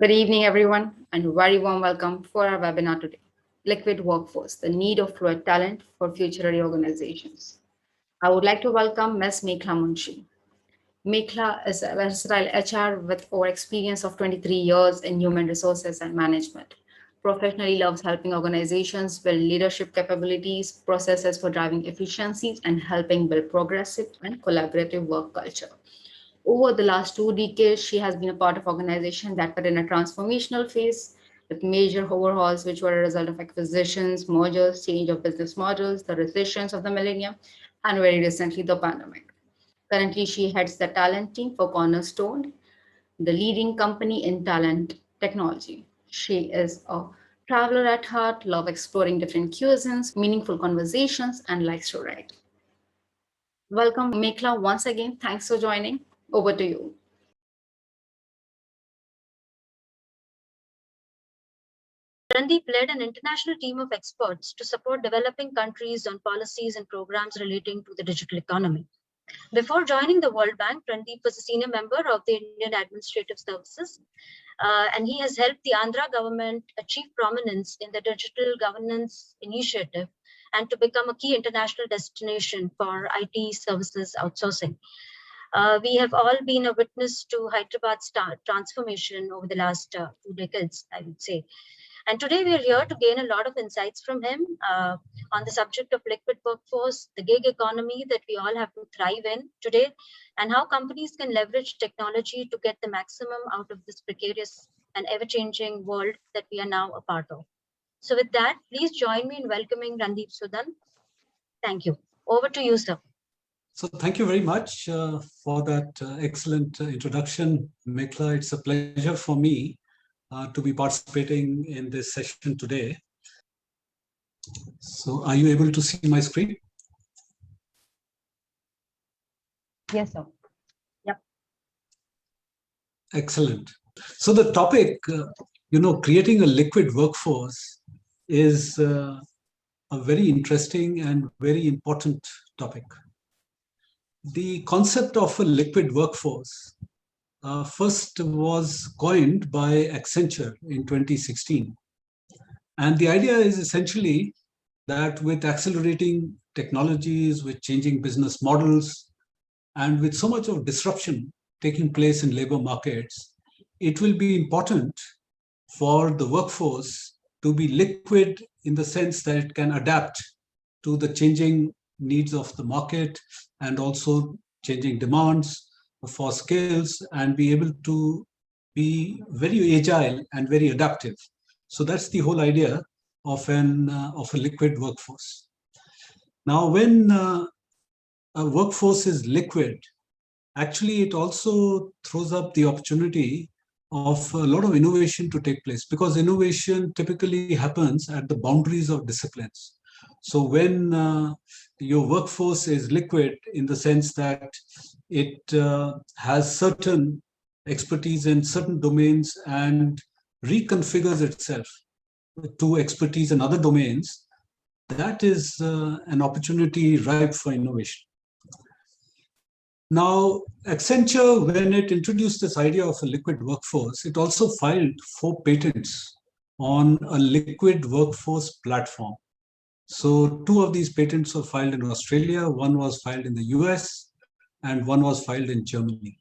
Good evening, everyone, and a very warm welcome for our webinar today, Liquid Workforce, the need of fluid talent for future-ready organizations. I would like to welcome Ms. Mekhala Munshi. Mekhala is a versatile HR with over experience of 23 years in human resources and management. Professionally loves helping organizations build leadership capabilities, processes for driving efficiencies, and helping build progressive and collaborative work culture. Over the last 2 decades, she has been a part of organizations that were in a transformational phase with major overhauls, which were a result of acquisitions, mergers, change of business models, the recessions of the millennium, and very recently, the pandemic. Currently, she heads the talent team for Cornerstone, the leading company in talent technology. She is a traveler at heart, loves exploring different cuisines, meaningful conversations, and likes to write. Welcome, Mekhala, once again. Thanks for joining. Over to you. Randeep led an international team of experts to support developing countries on policies and programs relating to the digital economy. Before joining the World Bank, Randeep was a senior member of the Indian Administrative Services, and he has helped the Andhra government achieve prominence in the digital governance initiative and to become a key international destination for IT services outsourcing. We have all been a witness to Hyderabad's transformation over the last 2 decades, I would say. And today we are here to gain a lot of insights from him on the subject of liquid workforce, the gig economy that we all have to thrive in today, and how companies can leverage technology to get the maximum out of this precarious and ever-changing world that we are now a part of. So with that, please join me in welcoming Randeep Sudan. Thank you. Over to you, sir. So thank you very much for that excellent introduction, Mekhala. It's a pleasure for me to be participating in this session today. So are you able to see my screen? Yes, sir. Yep. Excellent. So the topic, creating a liquid workforce is a very interesting and very important topic. The concept of a liquid workforce first was coined by Accenture in 2016. And the idea is essentially that with accelerating technologies, with changing business models, and with so much of disruption taking place in labor markets, it will be important for the workforce to be liquid in the sense that it can adapt to the changing needs of the market and also changing demands for skills and be able to be very agile and very adaptive. So that's the whole idea of a liquid workforce. Now, when a workforce is liquid, actually it also throws up the opportunity of a lot of innovation to take place, because innovation typically happens at the boundaries of disciplines. So when your workforce is liquid in the sense that it has certain expertise in certain domains and reconfigures itself to expertise in other domains, that is an opportunity ripe for innovation. Now, Accenture, when it introduced this idea of a liquid workforce, it also filed 4 patents on a liquid workforce platform. So 2 of these patents were filed in Australia, 1 was filed in the US, and 1 was filed in Germany.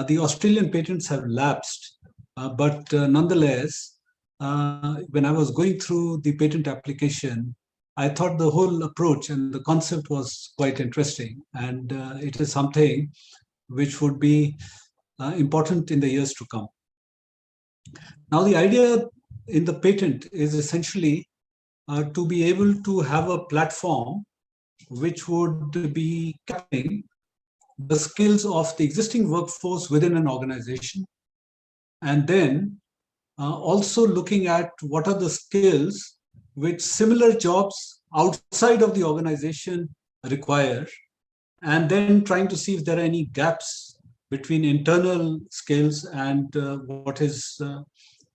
The Australian patents have lapsed, but nonetheless, when I was going through the patent application, I thought the whole approach and the concept was quite interesting, and it is something which would be important in the years to come. Now, the idea in the patent is essentially to be able to have a platform which would be capturing the skills of the existing workforce within an organization, and then also looking at what are the skills which similar jobs outside of the organization require, and then trying to see if there are any gaps between internal skills and what is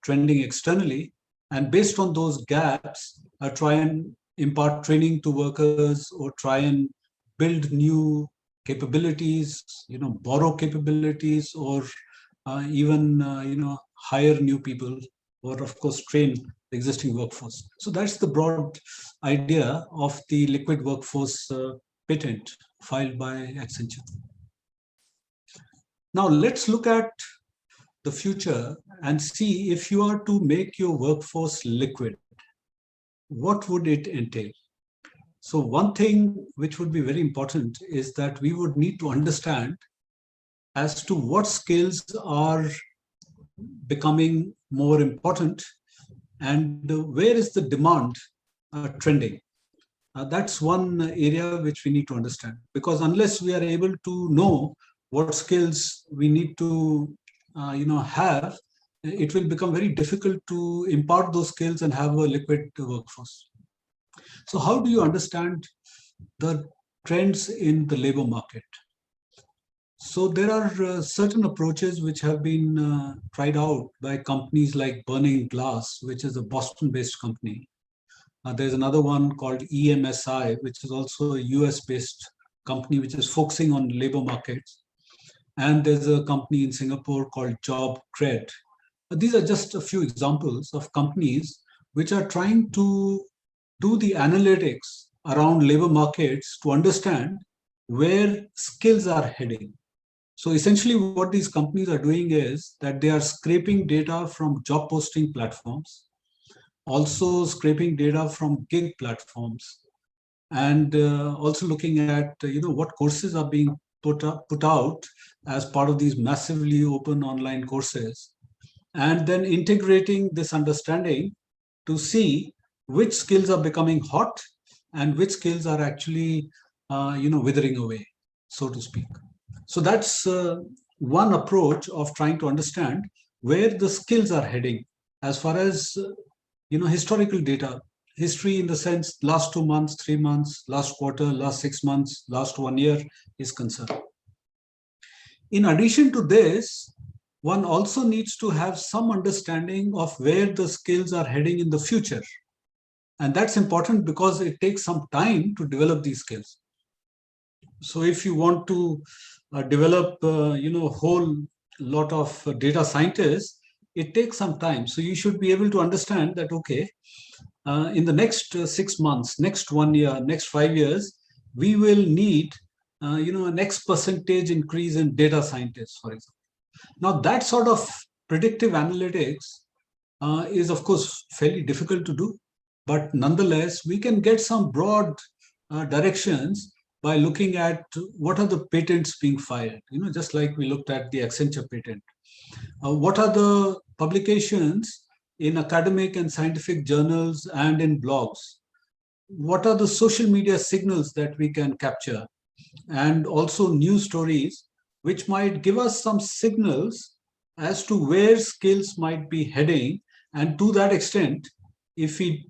trending externally. And based on those gaps, try and impart training to workers or try and build new capabilities, borrow capabilities, or even, hire new people, or of course train the existing workforce. So that's the broad idea of the liquid workforce patent filed by Accenture. Now let's look at the future and see, if you are to make your workforce liquid, what would it entail? So one thing which would be very important is that we would need to understand as to what skills are becoming more important and where is the demand trending. That's one area which we need to understand, because unless we are able to know what skills we need to have, it will become very difficult to impart those skills and have a liquid workforce. So how do you understand the trends in the labor market? So there are certain approaches which have been tried out by companies like Burning Glass, which is a Boston-based company. There's another one called EMSI, which is also a US-based company which is focusing on labor markets. And there's a company in Singapore called Jobcred. These are just a few examples of companies which are trying to do the analytics around labor markets to understand where skills are heading. So essentially what these companies are doing is that they are scraping data from job posting platforms, also scraping data from gig platforms, and also looking at what courses are being put out as part of these massively open online courses, and then integrating this understanding to see which skills are becoming hot and which skills are actually withering away, so to speak. So that's one approach of trying to understand where the skills are heading as far as historical data, history in the sense last 2 months, 3 months, last quarter, last 6 months, last 1 year is concerned. In addition to this, one also needs to have some understanding of where the skills are heading in the future. And that's important because it takes some time to develop these skills. So if you want to develop a whole lot of data scientists, it takes some time. So you should be able to understand that, okay, in the next 6 months, next 1 year, next 5 years, we will need an X percentage increase in data scientists, for example. Now that sort of predictive analytics is of course fairly difficult to do, but nonetheless we can get some broad directions by looking at what are the patents being filed, just like we looked at the Accenture patent. What are the publications in academic and scientific journals and in blogs? What are the social media signals that we can capture? And also news stories, which might give us some signals as to where skills might be heading. And to that extent, if we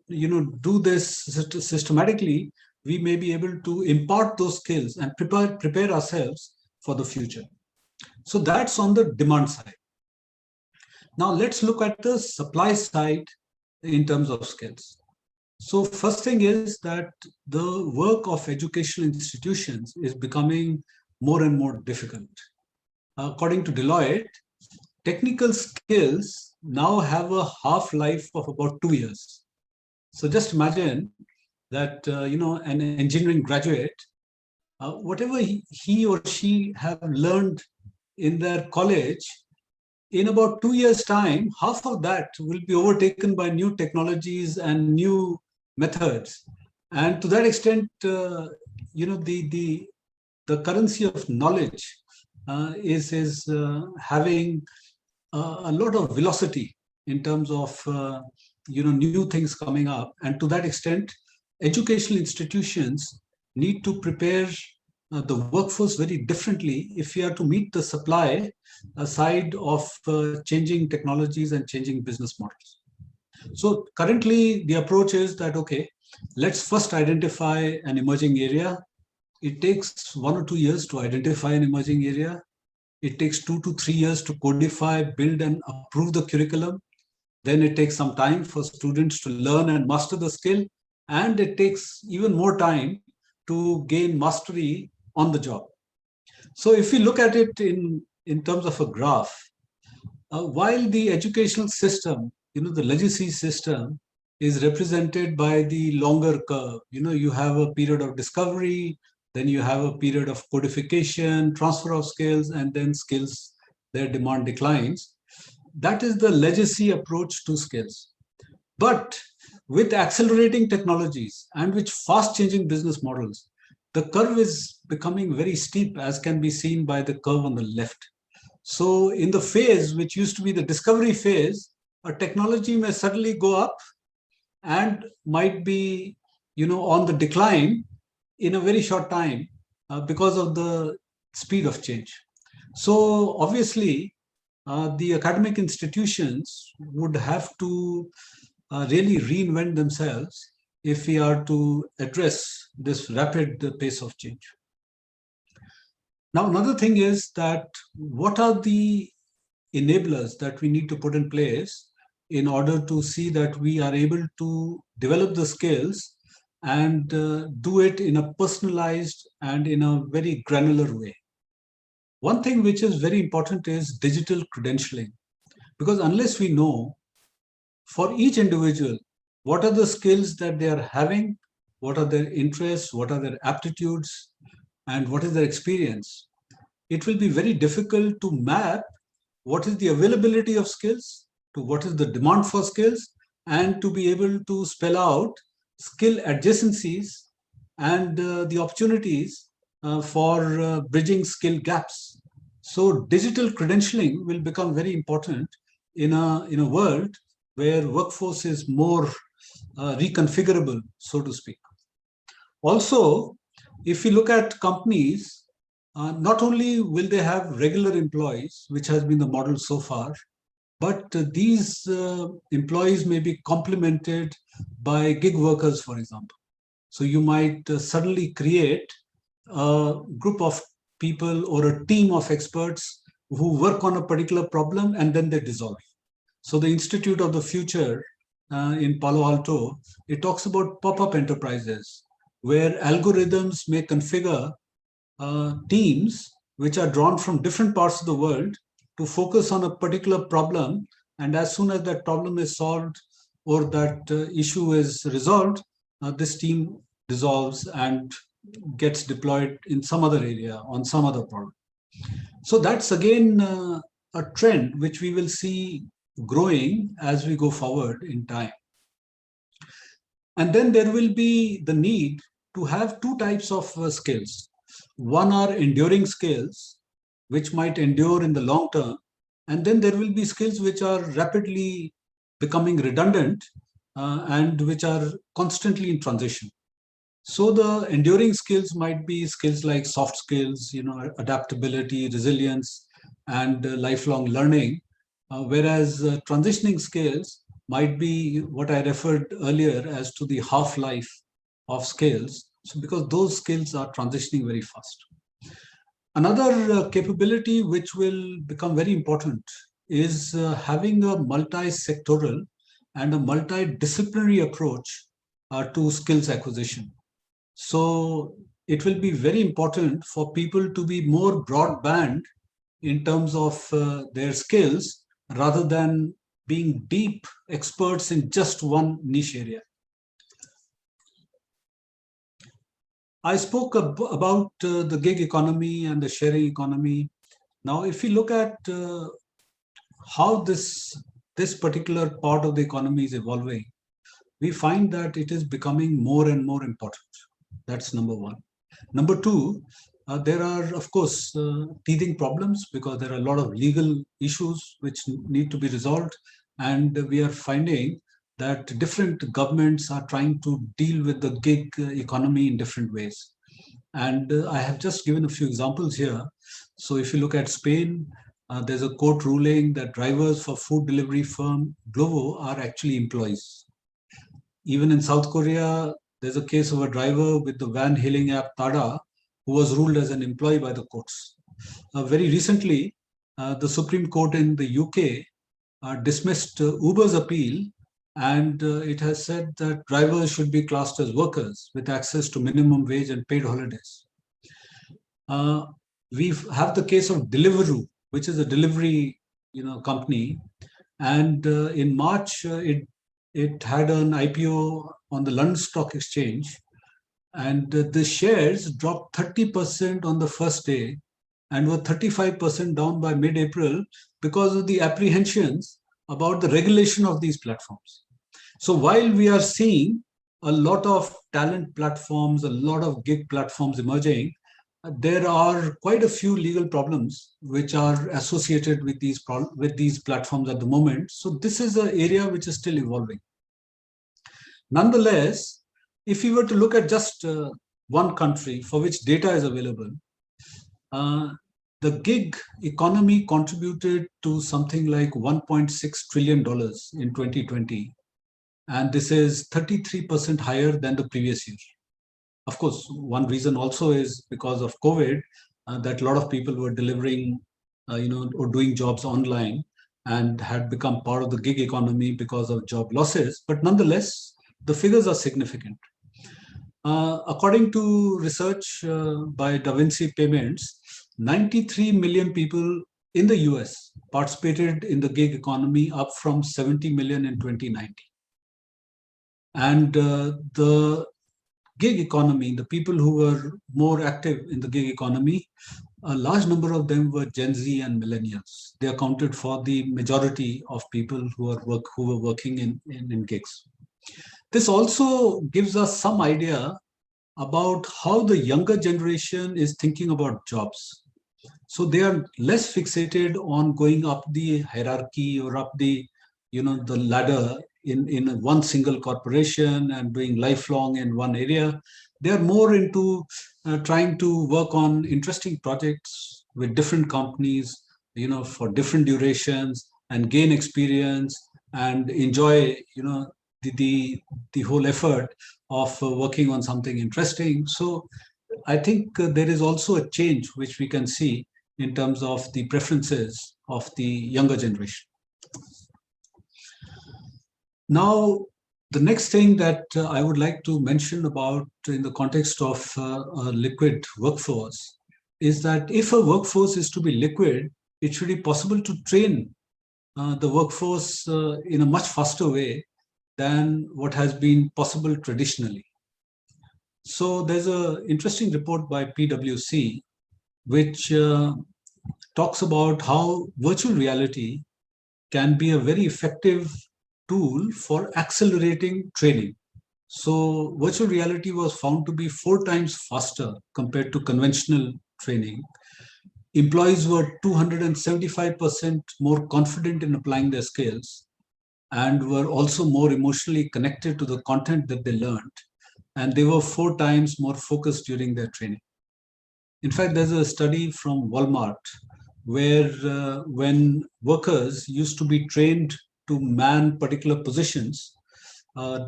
do this systematically, we may be able to impart those skills and prepare ourselves for the future. So that's on the demand side. Now let's look at the supply side in terms of skills. So first thing is that the work of educational institutions is becoming more and more difficult. According to Deloitte, technical skills now have a half-life of about 2 years. So just imagine that an engineering graduate, whatever he or she have learned in their college, in about 2 years' time, half of that will be overtaken by new technologies and new methods. And to that extent, the currency of knowledge is having a lot of velocity in terms of new things coming up. And to that extent, educational institutions need to prepare the workforce very differently if we are to meet the supply side of changing technologies and changing business models. So currently the approach is that, okay, let's first identify an emerging area. It takes 1 or 2 years to identify an emerging area. It takes 2 to 3 years to codify, build and approve the curriculum. Then it takes some time for students to learn and master the skill. And it takes even more time to gain mastery on the job. So if we look at it in terms of a graph, While the educational system, the legacy system is represented by the longer curve. You have a period of discovery, then you have a period of codification, transfer of skills, and then skills, their demand declines. That is the legacy approach to skills. But with accelerating technologies and with fast changing business models, the curve is becoming very steep, as can be seen by the curve on the left. So in the phase which used to be the discovery phase, a technology may suddenly go up and might be, on the decline in a very short time because of the speed of change. So obviously, the academic institutions would have to really reinvent themselves if we are to address this rapid pace of change. Now, another thing is that what are the enablers that we need to put in place in order to see that we are able to develop the skills and do it in a personalized and in a very granular way. One thing which is very important is digital credentialing, because unless we know for each individual what are the skills that they are having, what are their interests, what are their aptitudes, and what is their experience, it will be very difficult to map what is the availability of skills to what is the demand for skills, and to be able to spell out skill adjacencies and the opportunities for bridging skill gaps. So digital credentialing will become very important in a world where workforce is more reconfigurable, so to speak. Also, if we look at companies, not only will they have regular employees, which has been the model so far, but these employees may be complemented by gig workers, for example. So you might suddenly create a group of people or a team of experts who work on a particular problem and then they dissolve. So the Institute of the Future in Palo Alto, it talks about pop-up enterprises where algorithms may configure teams which are drawn from different parts of the world to focus on a particular problem, and as soon as that problem is solved or that issue is resolved, this team dissolves and gets deployed in some other area on some other problem. So that's again a trend which we will see growing as we go forward in time. And then there will be the need to have two types of skills. One are enduring skills, which might endure in the long term. And then there will be skills which are rapidly becoming redundant and which are constantly in transition. So the enduring skills might be skills like soft skills, adaptability, resilience, and lifelong learning. Whereas transitioning skills might be what I referred earlier as to the half-life of skills. So because those skills are transitioning very fast. Another capability which will become very important is having a multi-sectoral and a multidisciplinary approach to skills acquisition. So it will be very important for people to be more broadband in terms of their skills rather than being deep experts in just one niche area. I spoke about the gig economy and the sharing economy. Now, if we look at how this particular part of the economy is evolving, we find that it is becoming more and more important. That's number one. Number two, there are, of course, teething problems because there are a lot of legal issues which need to be resolved. And we are finding that different governments are trying to deal with the gig economy in different ways. And I have just given a few examples here. So if you look at Spain, there's a court ruling that drivers for food delivery firm Glovo are actually employees. Even in South Korea, there's a case of a driver with the van hailing app Tada, who was ruled as an employee by the courts. Very recently, the Supreme Court in the UK dismissed Uber's appeal, and it has said that drivers should be classed as workers with access to minimum wage and paid holidays. We have the case of Deliveroo, which is a delivery company, and in March it had an IPO on the London Stock Exchange, and the shares dropped 30% on the first day and were 35% down by mid-April because of the apprehensions about the regulation of these platforms. So while we are seeing a lot of talent platforms, a lot of gig platforms emerging, there are quite a few legal problems which are associated with these platforms at the moment. So this is an area which is still evolving. Nonetheless, if we were to look at just one country for which data is available, the gig economy contributed to something like $1.6 trillion in 2020. And this is 33% higher than the previous year. Of course, one reason also is because of COVID, that a lot of people were delivering, or doing jobs online and had become part of the gig economy because of job losses. But nonetheless, the figures are significant. According to research by Da Vinci Payments, 93 million people in the US participated in the gig economy, up from 70 million in 2019. And the gig economy, the people who were more active in the gig economy, a large number of them were Gen Z and millennials. They accounted for the majority of people who were working in gigs. This also gives us some idea about how the younger generation is thinking about jobs. So they are less fixated on going up the hierarchy or up the ladder in one single corporation and doing lifelong in one area. They are more into trying to work on interesting projects with different companies, for different durations, and gain experience and enjoy, the whole effort of working on something interesting. So I think there is also a change which we can see in terms of the preferences of the younger generation. Now, the next thing that I would like to mention about in the context of a liquid workforce is that if a workforce is to be liquid, it should be possible to train the workforce in a much faster way than what has been possible traditionally. So there's an interesting report by PwC which talks about how virtual reality can be a very effective tool for accelerating training. So virtual reality was found to be 4 times faster compared to conventional training. Employees were 275% more confident in applying their skills and were also more emotionally connected to the content that they learned. And they were 4 times more focused during their training. In fact, there's a study from Walmart where when workers used to be trained to man particular positions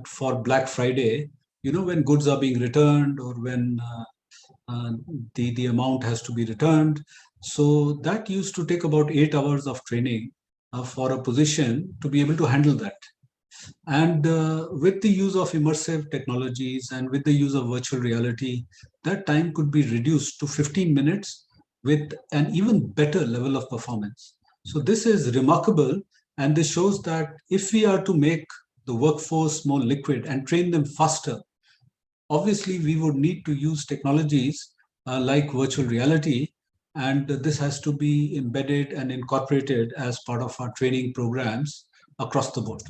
for Black Friday, when goods are being returned or when the amount has to be returned. So that used to take about 8 hours of training for a position to be able to handle that. And with the use of immersive technologies and with the use of virtual reality, that time could be reduced to 15 minutes with an even better level of performance. So this is remarkable. And this shows that if we are to make the workforce more liquid and train them faster, obviously we would need to use technologies like virtual reality. And this has to be embedded and incorporated as part of our training programs across the board.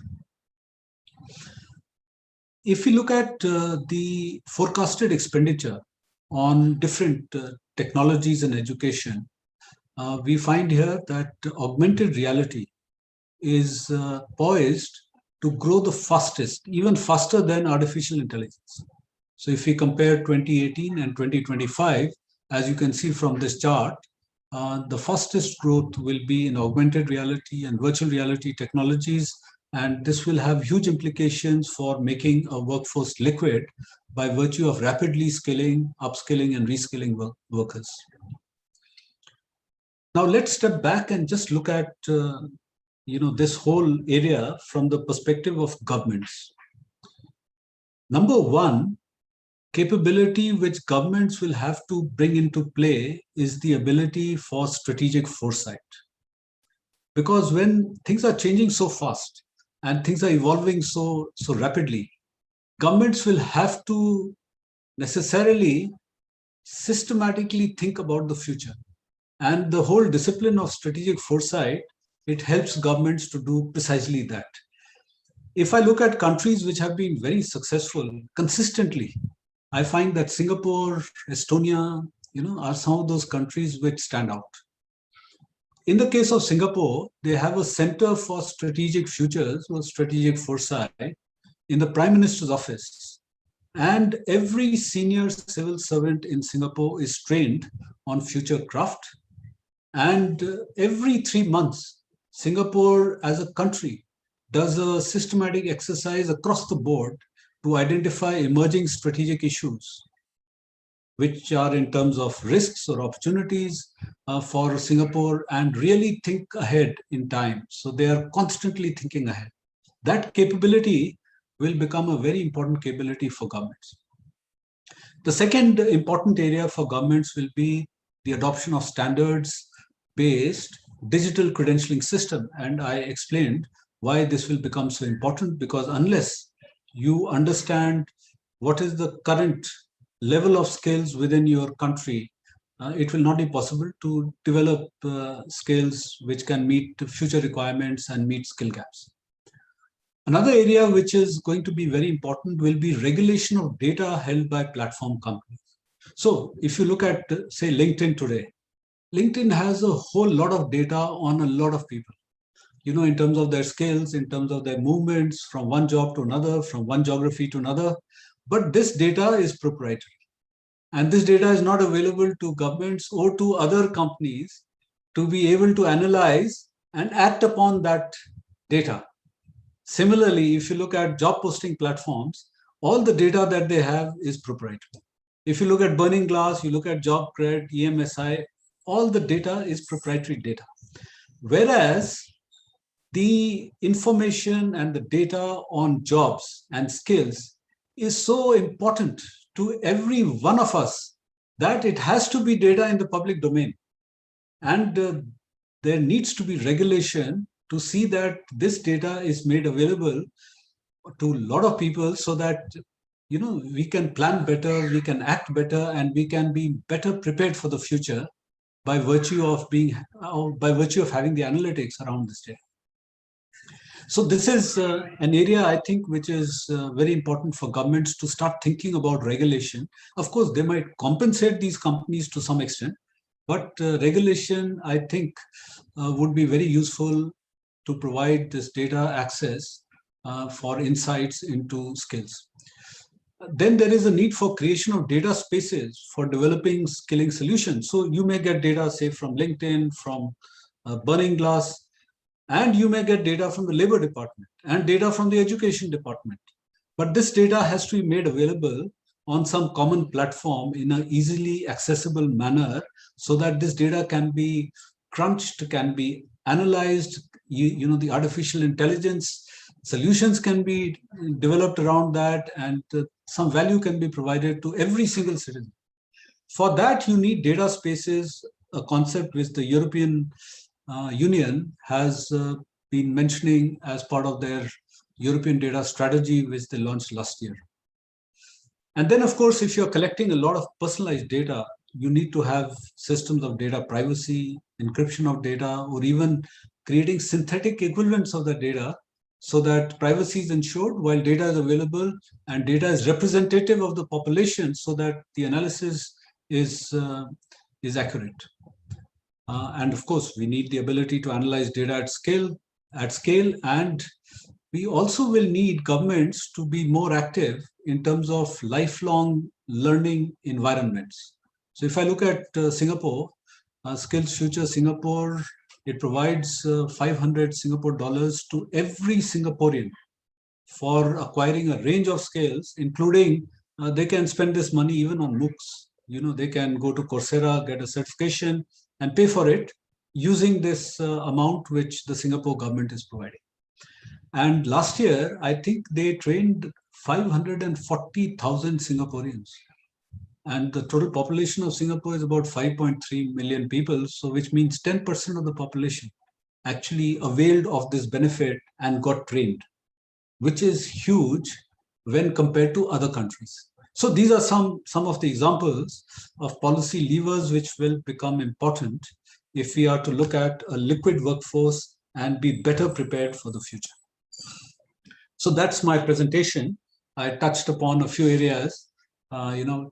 If we look at the forecasted expenditure on different technologies in education, we find here that augmented reality is poised to grow the fastest, even faster than artificial intelligence. So if we compare 2018 and 2025, as you can see from this chart, the fastest growth will be in augmented reality and virtual reality technologies. And this will have huge implications for making a workforce liquid by virtue of rapidly skilling, upskilling, and reskilling workers. Now let's step back and just look at this whole area from the perspective of governments. Number one capability which governments will have to bring into play is the ability for strategic foresight. Because when things are changing so fast and things are evolving so rapidly, governments will have to necessarily systematically think about the future. And the whole discipline of strategic foresight, it helps governments to do precisely that. If I look at countries which have been very successful consistently, I find that Singapore, Estonia, are some of those countries which stand out. In the case of Singapore, they have a Center for Strategic Futures or Strategic Foresight in the Prime Minister's office. And every senior civil servant in Singapore is trained on future craft. And every 3 months, Singapore as a country does a systematic exercise across the board to identify emerging strategic issues, which are in terms of risks or opportunities for Singapore, and really think ahead in time. So they are constantly thinking ahead. That capability will become a very important capability for governments. The second important area for governments will be the adoption of standards-based digital credentialing system. And I explained why this will become so important, because unless you understand what is the current level of skills within your country, it will not be possible to develop skills which can meet future requirements and meet skill gaps. Another area which is going to be very important will be regulation of data held by platform companies. So if you look at, say, LinkedIn today, LinkedIn has a whole lot of data on a lot of people, in terms of their skills, in terms of their movements from one job to another, from one geography to another. But this data is proprietary. And this data is not available to governments or to other companies to be able to analyze and act upon that data. Similarly, if you look at job posting platforms, all the data that they have is proprietary. If you look at Burning Glass, you look at Jobcred, EMSI, all the data is proprietary data. Whereas the information and the data on jobs and skills is so important to every one of us that it has to be data in the public domain. And there needs to be regulation to see that this data is made available to a lot of people, so that we can plan better, we can act better, and we can be better prepared for the future by virtue of having the analytics around this data. So this is an area, I think, which is very important for governments to start thinking about regulation. Of course, they might compensate these companies to some extent, but regulation, I think, would be very useful to provide this data access for insights into skills. Then there is a need for creation of data spaces for developing skilling solutions. So you may get data, say, from LinkedIn, from Burning Glass, and you may get data from the Labor Department and data from the Education Department. But this data has to be made available on some common platform in an easily accessible manner, so that this data can be crunched, can be analyzed, the artificial intelligence solutions can be developed around that, and some value can be provided to every single citizen. For that, you need data spaces, a concept which the European Union has been mentioning as part of their European data strategy, which they launched last year. And then, of course, if you're collecting a lot of personalized data, you need to have systems of data privacy, encryption of data, or even creating synthetic equivalents of the data, so that privacy is ensured while data is available and data is representative of the population, so that the analysis is accurate. And of course, we need the ability to analyze data at scale, and we also will need governments to be more active in terms of lifelong learning environments. So if I look at Singapore, Skills Future Singapore, it provides 500 Singapore dollars to every Singaporean for acquiring a range of skills, including they can spend this money even on MOOCs. They can go to Coursera, get a certification, and pay for it using this amount which the Singapore government is providing. And last year, I think they trained 540,000 Singaporeans. And the total population of Singapore is about 5.3 million people, so which means 10% of the population. actually availed of this benefit and got trained, which is huge when compared to other countries. So these are some of the examples of policy levers which will become important if we are to look at a liquid workforce and be better prepared for the future. So that's my presentation. I touched upon a few areas,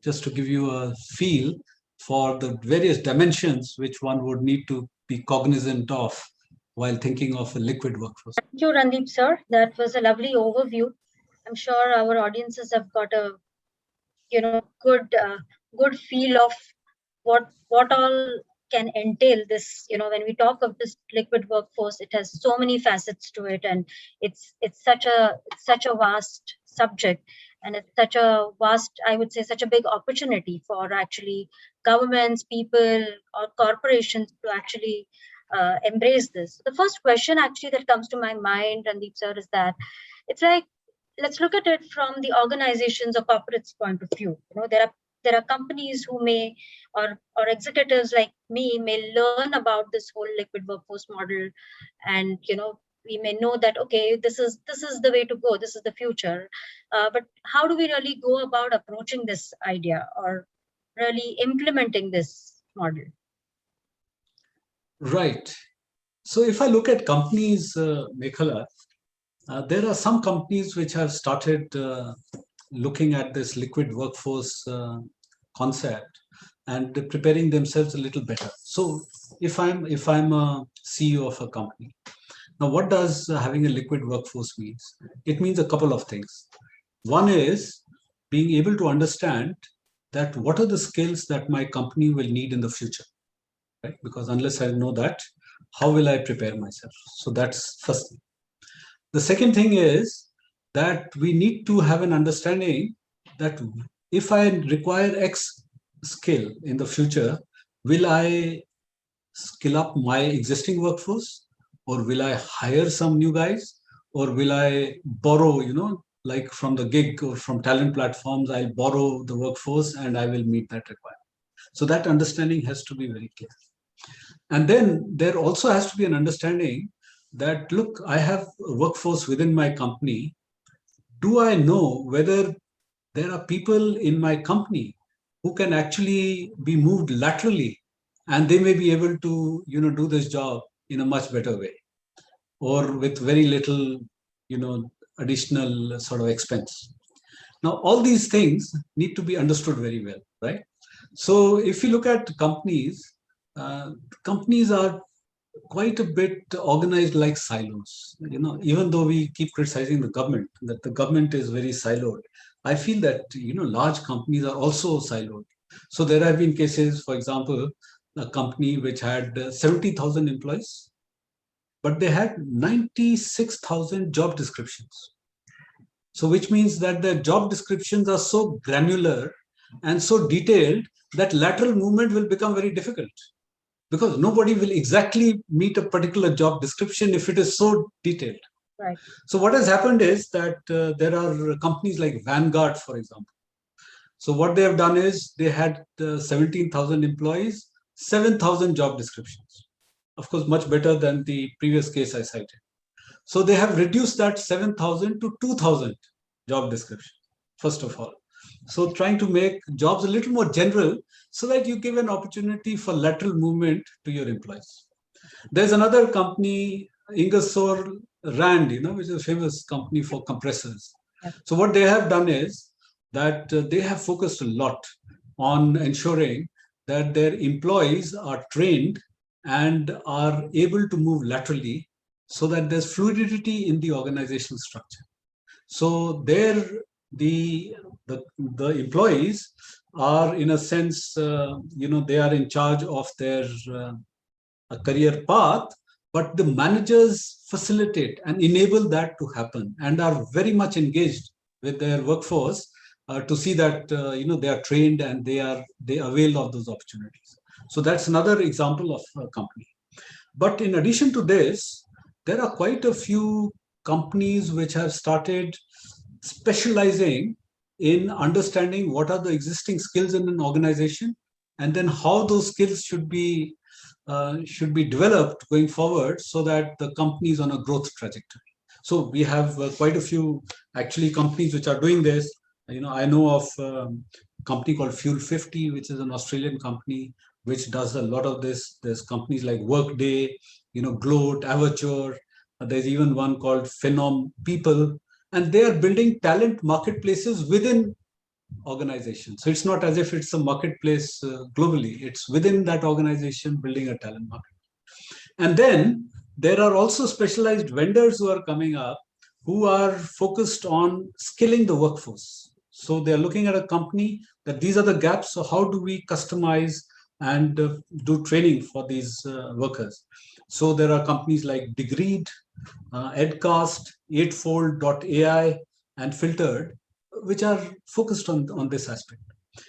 just to give you a feel for the various dimensions which one would need to be cognizant of while thinking of a liquid workforce. Thank you, Randeep, sir. That was a lovely overview. I'm sure our audiences have got a good feel of what all can entail this. When we talk of this liquid workforce, it has so many facets to it, and it's such a vast subject, and it's such a vast, I would say, such a big opportunity for actually governments, people, or corporations to actually embrace this. The first question actually that comes to my mind, Randeep sir, is that it's like, let's look at it from the organizations or corporates point of view. There are companies who may, or executives like me may learn about this whole liquid workforce model, and we may know that, okay, this is the way to go, this is the future. But how do we really go about approaching this idea or really implementing this model? Right. So if I look at companies, Mekhala, there are some companies which have started looking at this liquid workforce concept and preparing themselves a little better. So if I'm a CEO of a company, now what does having a liquid workforce means? It means a couple of things. One is being able to understand that what are the skills that my company will need in the future, right? Because unless I know that, how will I prepare myself? So that's first thing. The second thing is that we need to have an understanding that if I require X skill in the future, will I skill up my existing workforce, or will I hire some new guys, or will I borrow, like from the gig or from talent platforms, I'll borrow the workforce and I will meet that requirement. So that understanding has to be very clear. And then there also has to be an understanding that, look, I have a workforce within my company. Do I know whether there are people in my company who can actually be moved laterally and they may be able to, do this job in a much better way or with very little, additional sort of expense. Now, all these things need to be understood very well, right? So if you look at companies, companies are quite a bit organized like silos. Even though we keep criticizing the government, that the government is very siloed, I feel that, large companies are also siloed. So there have been cases, for example, a company which had 70,000 employees, but they had 96,000 job descriptions. So which means that the job descriptions are so granular and so detailed that lateral movement will become very difficult, because nobody will exactly meet a particular job description if it is so detailed. Right. So what has happened is that there are companies like Vanguard, for example. So what they have done is they had 17,000 employees, 7,000 job descriptions. Of course, much better than the previous case I cited. So they have reduced that 7,000 to 2,000 job descriptions, first of all. So trying to make jobs a little more general so that you give an opportunity for lateral movement to your employees. There's another company, Ingersoll Rand, which is a famous company for compressors. So what they have done is that they have focused a lot on ensuring that their employees are trained and are able to move laterally so that there's fluidity in the organizational structure. So there, the employees are, in a sense, they are in charge of their career path, but the managers facilitate and enable that to happen and are very much engaged with their workforce to see that they are trained and they avail of those opportunities. So that's another example of a company. But in addition to this, there are quite a few companies which have started specializing in understanding what are the existing skills in an organization and then how those skills should be should be developed going forward so that the company is on a growth trajectory. So we have quite a few actually companies which are doing this. I know of a company called Fuel 50, which is an Australian company which does a lot of this. There's companies like Workday, Gloat, Avature. There's even one called Phenom People, and they are building talent marketplaces within organizations. So it's not as if it's a marketplace globally. It's within that organization building a talent market. And then there are also specialized vendors who are coming up who are focused on skilling the workforce. So they're looking at a company that these are the gaps. So how do we customize and do training for these workers? So there are companies like Degreed, Edcast, Eightfold.ai, and Filtered, which are focused on this aspect.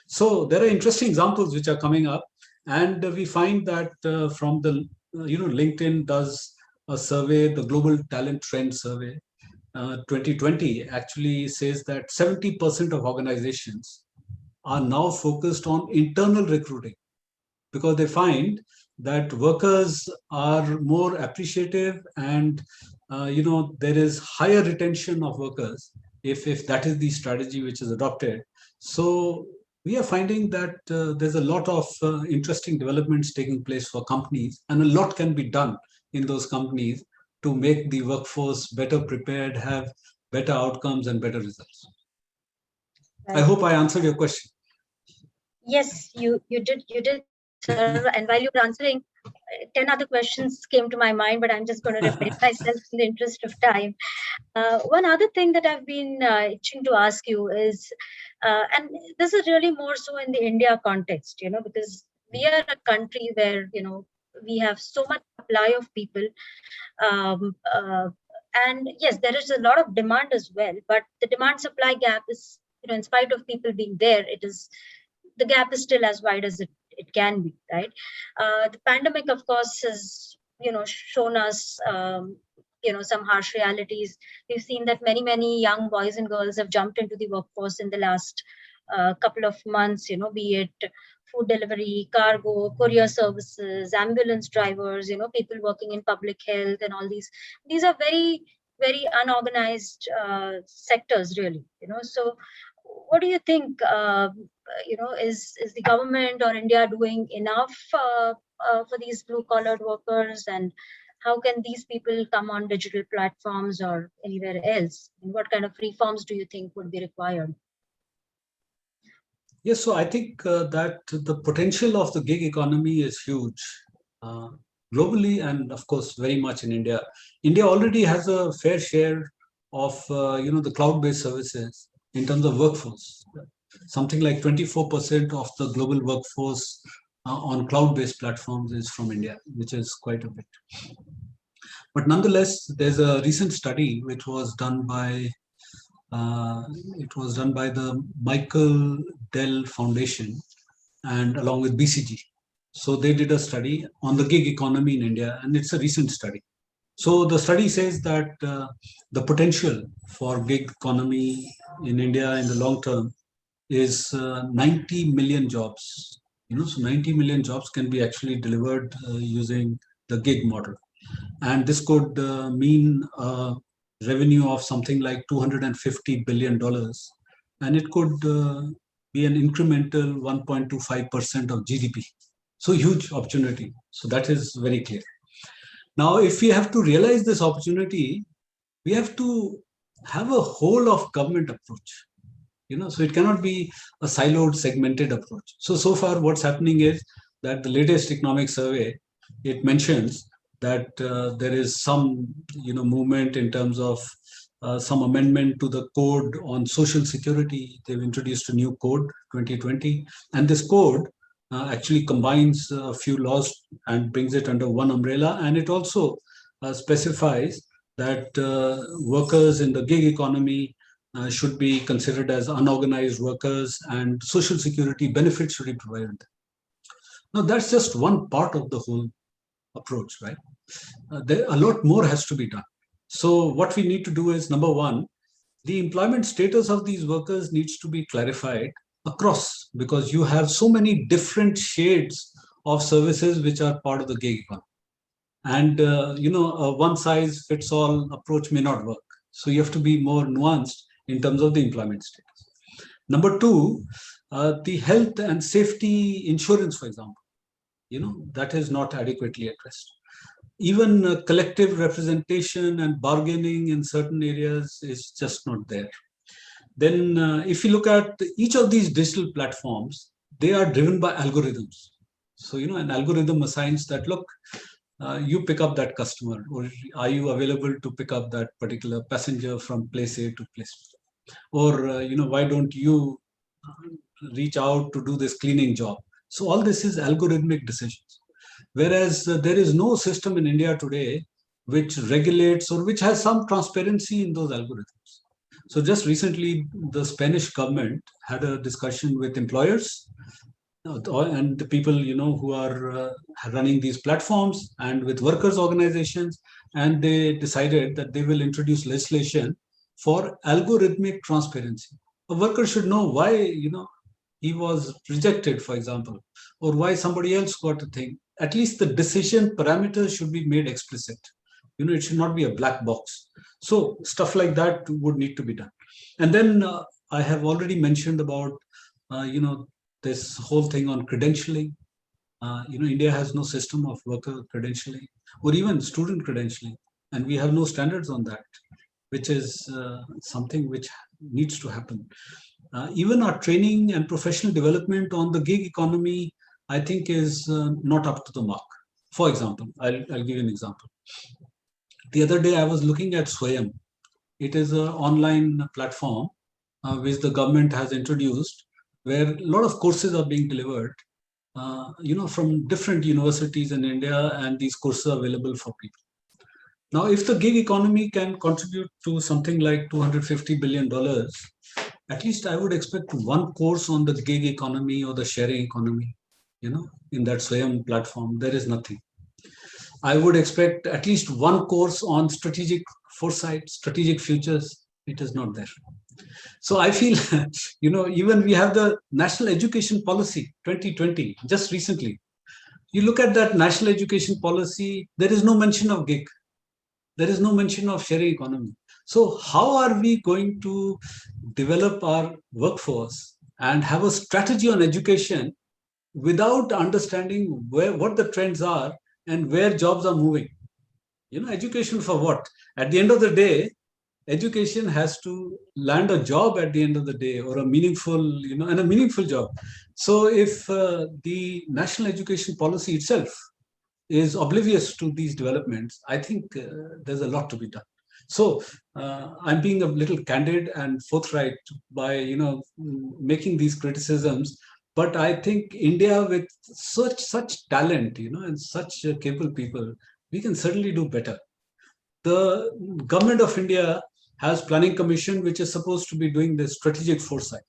So there are interesting examples which are coming up, and we find that from the LinkedIn does a survey, the Global Talent Trend Survey 2020 actually says that 70% of organizations are now focused on internal recruiting because they find that workers are more appreciative and there is higher retention of workers if that is the strategy which is adopted. So we are finding that there's a lot of interesting developments taking place for companies, and a lot can be done in those companies to make the workforce better prepared, have better outcomes and better results. Right. I hope I answered your question. Yes, you did, sir. And while you were answering, 10 other questions came to my mind, but I'm just going to repeat myself in the interest of time. One other thing that I've been itching to ask you is, and this is really more so in the India context, because we are a country where, we have so much supply of people. And yes, there is a lot of demand as well, but the demand supply gap is, in spite of people being there, the gap is still as wide as it can be, right? The pandemic, of course, has, shown us, some harsh realities. We've seen that many young boys and girls have jumped into the workforce in the last couple of months, be it food delivery, cargo, courier services, ambulance drivers, people working in public health and all these. These are very, very unorganized sectors, really, So what do you think, is the government or India doing enough for these blue-collar workers, and how can these people come on digital platforms or anywhere else? And what kind of reforms do you think would be required? Yes, so I think that the potential of the gig economy is huge globally, and of course, very much in India. India already has a fair share of the cloud-based services in terms of workforce. Something like 24% of the global workforce on cloud-based platforms is from India, which is quite a bit. But nonetheless, there's a recent study which was done by the Michael Dell Foundation and along with BCG. So they did a study on the gig economy in India, and it's a recent study. So the study says that the potential for gig economy in India in the long term is 90 million jobs. So 90 million jobs can be actually delivered using the gig model. And this could mean revenue of something like $250 billion. And it could be an incremental 1.25% of GDP. So huge opportunity. So that is very clear. Now, if we have to realize this opportunity, we have to have a whole of government approach. So it cannot be a siloed, segmented approach. So far, what's happening is that the latest economic survey, it mentions that there is some, movement in terms of some amendment to the code on social security. They've introduced a new code, 2020, and this code actually combines a few laws and brings it under one umbrella. And it also specifies that workers in the gig economy should be considered as unorganized workers, and social security benefits should be provided. Now, that's just one part of the whole approach, right? A lot more has to be done. So what we need to do is, number one, the employment status of these workers needs to be clarified across, because you have so many different shades of services which are part of the gig economy. And a one size fits all approach may not work. So you have to be more nuanced in terms of the employment status. Number two, the health and safety insurance, for example, that is not adequately addressed. Even collective representation and bargaining in certain areas is just not there. Then if you look at each of these digital platforms, they are driven by algorithms. So, an algorithm assigns that, look, you pick up that customer, or are you available to pick up that particular passenger from place A to place B? Or, why don't you reach out to do this cleaning job? So all this is algorithmic decisions. Whereas there is no system in India today which regulates or which has some transparency in those algorithms. So just recently, the Spanish government had a discussion with employers and the people who are running these platforms, and with workers organizations, and they decided that they will introduce legislation for algorithmic transparency. A worker should know why he was rejected, for example, or why somebody else got a thing. At least the decision parameters should be made explicit. It should not be a black box. So stuff like that would need to be done. And then I have already mentioned about this whole thing on credentialing. India has no system of worker credentialing or even student credentialing, and we have no standards on that, which is something which needs to happen. Even our training and professional development on the gig economy, I think, is not up to the mark. For example, I'll give you an example. The other day, I was looking at SWAYAM. It is an online platform which the government has introduced, where a lot of courses are being delivered, from different universities in India, and these courses are available for people. Now, if the gig economy can contribute to something like $250 billion, at least I would expect one course on the gig economy or the sharing economy, in that SWAYAM platform. There is nothing. I would expect at least one course on strategic foresight, strategic futures. It is not there. So I feel, even we have the National Education Policy 2020, just recently. You look at that National Education Policy, there is no mention of gig. There is no mention of sharing economy. So how are we going to develop our workforce and have a strategy on education without understanding what the trends are and where jobs are moving? Education for what? At the end of the day, education has to land a job at the end of the day, or a meaningful, and a meaningful job. So if the national education policy itself is oblivious to these developments, I think there's a lot to be done. So I'm being a little candid and forthright by, making these criticisms. But I think India, with such talent, and such capable people, we can certainly do better. The government of India has Planning Commission, which is supposed to be doing the strategic foresight.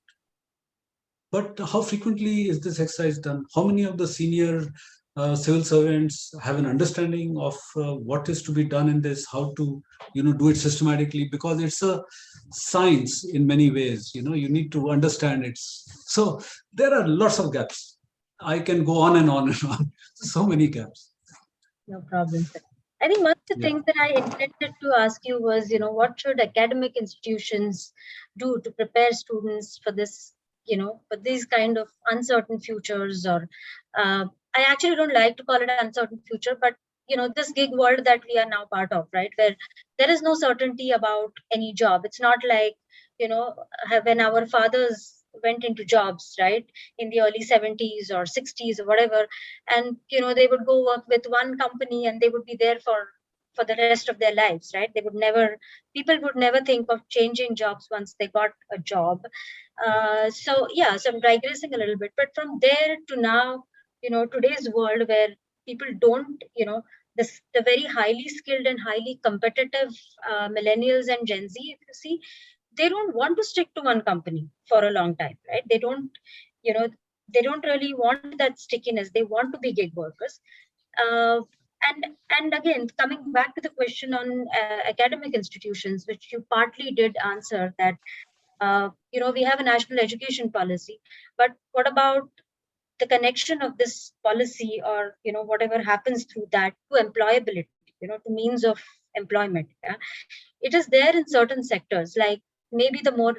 But how frequently is this exercise done? How many of the senior civil servants have an understanding of what is to be done in this, how to do it systematically? Because it's a science in many ways. You need to understand it. So there are lots of gaps. I can go on and on and on. So many gaps. No problem, sir. I think one of the things that I intended to ask you was, what should academic institutions do to prepare students for this, for these kind of uncertain futures? Or I actually don't like to call it an uncertain future, but this gig world that we are now part of, right, where there is no certainty about any job. It's not like, when our fathers went into jobs, right, in the early 70s or 60s or whatever, and they would go work with one company and they would be there for the rest of their lives, right? People would never think of changing jobs once they got a job. So I'm digressing a little bit, but from there to now, today's world where people don't, the very highly skilled and highly competitive millennials and Gen Z, if you see, they don't want to stick to one company for a long time, right? They don't really want that stickiness. They want to be gig workers. And again, coming back to the question on academic institutions, which you partly did answer, that we have a national education policy, but what about the connection of this policy, or whatever happens through that, to employability, to means of employment. Yeah? It is there in certain sectors, like maybe the more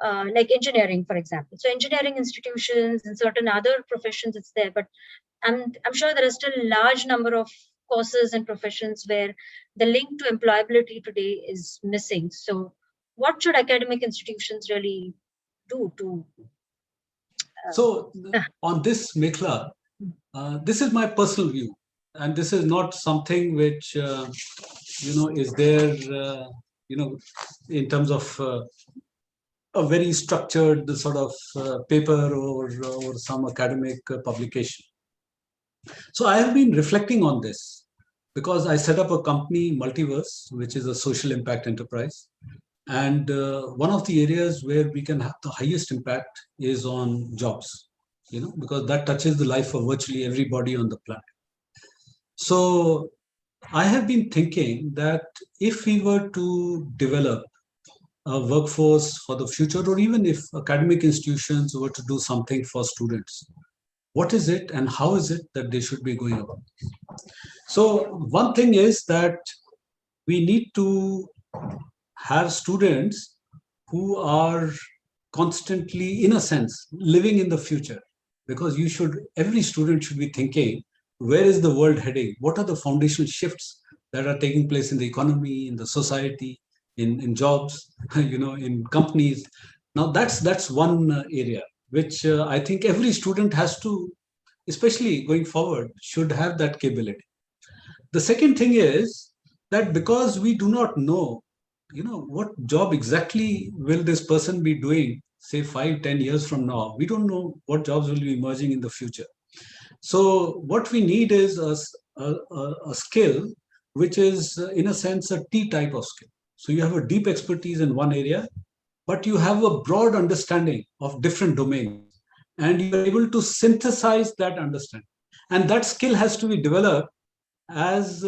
like engineering, for example. So engineering institutions and certain other professions, it's there, but I'm sure there are still a large number of courses and professions where the link to employability today is missing. So what should academic institutions really do to So on this, Mekhala, this is my personal view, and this is not something which is there, in terms of a very structured sort of paper or some academic publication. So I have been reflecting on this because I set up a company, Multiverse, which is a social impact enterprise. And one of the areas where we can have the highest impact is on jobs, because that touches the life of virtually everybody on the planet. So I have been thinking that if we were to develop a workforce for the future, or even if academic institutions were to do something for students, what is it and how is it that they should be going about? So one thing is that we need to have students who are constantly, in a sense, living in the future, because every student should be thinking, where is the world heading? What are the foundational shifts that are taking place in the economy, in the society, in jobs, in companies? Now that's one area which I think every student has to, especially going forward, should have that capability. The second thing is that because we do not know, what job exactly will this person be doing, say 5-10 years from now. We don't know what jobs will be emerging in the future. So what we need is a skill which is, in a sense, a T type of skill. So you have a deep expertise in one area, but you have a broad understanding of different domains, and you are able to synthesize that understanding. And that skill has to be developed as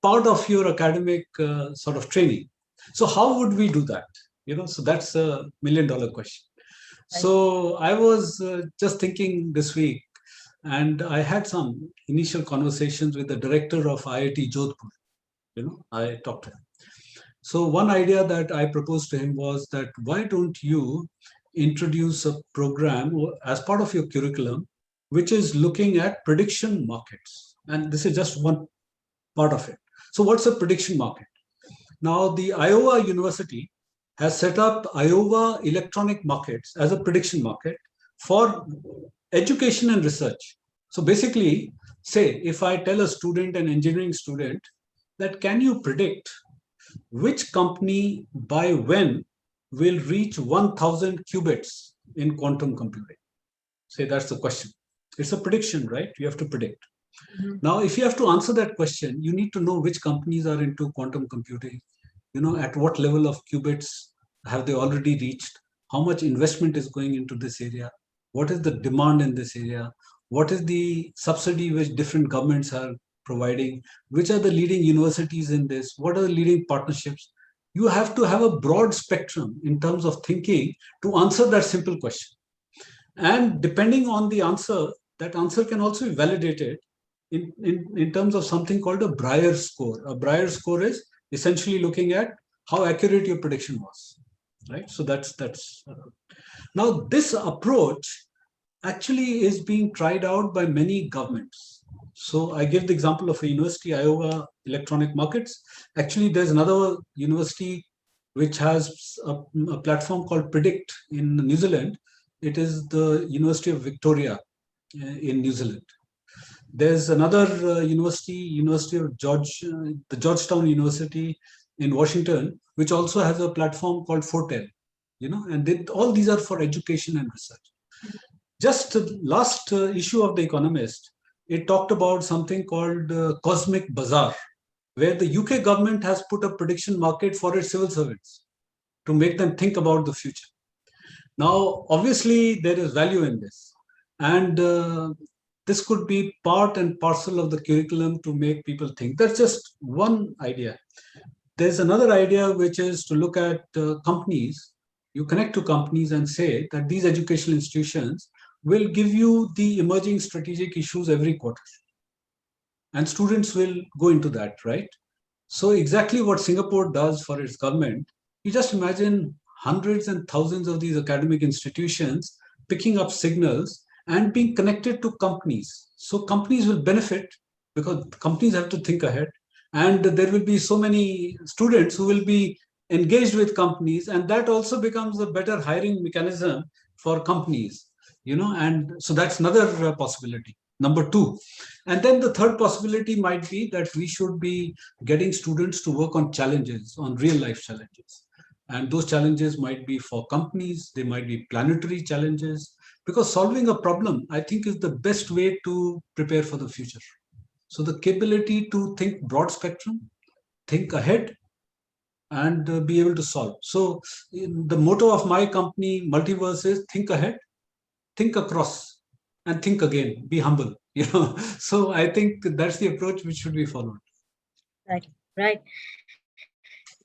part of your academic sort of training. So how would we do that? So that's a $1 million question. So I was just thinking this week, and I had some initial conversations with the director of IIT Jodhpur. I talked to him. So one idea that I proposed to him was that why don't you introduce a program as part of your curriculum, which is looking at prediction markets. And this is just one part of it. So what's a prediction market? Now, the Iowa University has set up Iowa Electronic Markets as a prediction market for education and research. So basically, say, if I tell a student, an engineering student, that can you predict which company by when will reach 1,000 qubits in quantum computing? Say that's the question. It's a prediction, right? You have to predict. Mm-hmm. Now, if you have to answer that question, you need to know which companies are into quantum computing, at what level of qubits have they already reached, how much investment is going into this area, what is the demand in this area, what is the subsidy which different governments are providing, which are the leading universities in this, what are the leading partnerships. You have to have a broad spectrum in terms of thinking to answer that simple question. And depending on the answer, that answer can also be validated in terms of something called a Brier score. A Brier score is essentially looking at how accurate your prediction was, right? So that's now this approach actually is being tried out by many governments. So I give the example of a university, Iowa Electronic Markets. Actually, there's another university which has a platform called Predict in New Zealand. It is the University of Victoria in New Zealand. There's another university of the Georgetown University in Washington, which also has a platform called Foretell, and all these are for education and research. Just last issue of The Economist, it talked about something called Cosmic Bazaar, where the UK government has put a prediction market for its civil servants to make them think about the future. Now, obviously, there is value in this. And this could be part and parcel of the curriculum to make people think. That's just one idea. There's another idea, which is to look at companies. You connect to companies and say that these educational institutions will give you the emerging strategic issues every quarter. And students will go into that, right? So exactly what Singapore does for its government, you just imagine hundreds and thousands of these academic institutions picking up signals and being connected to companies. So companies will benefit because companies have to think ahead. And there will be so many students who will be engaged with companies, and that also becomes a better hiring mechanism for companies, and so that's another possibility, number two. And then the third possibility might be that we should be getting students to work on challenges, on real life challenges. And those challenges might be for companies, they might be planetary challenges, because solving a problem, I think, is the best way to prepare for the future. So the capability to think broad spectrum, think ahead, and be able to solve. So the motto of my company, Multiverse, is think ahead, think across, and think again, be humble. So I think that's the approach which should be followed. Right.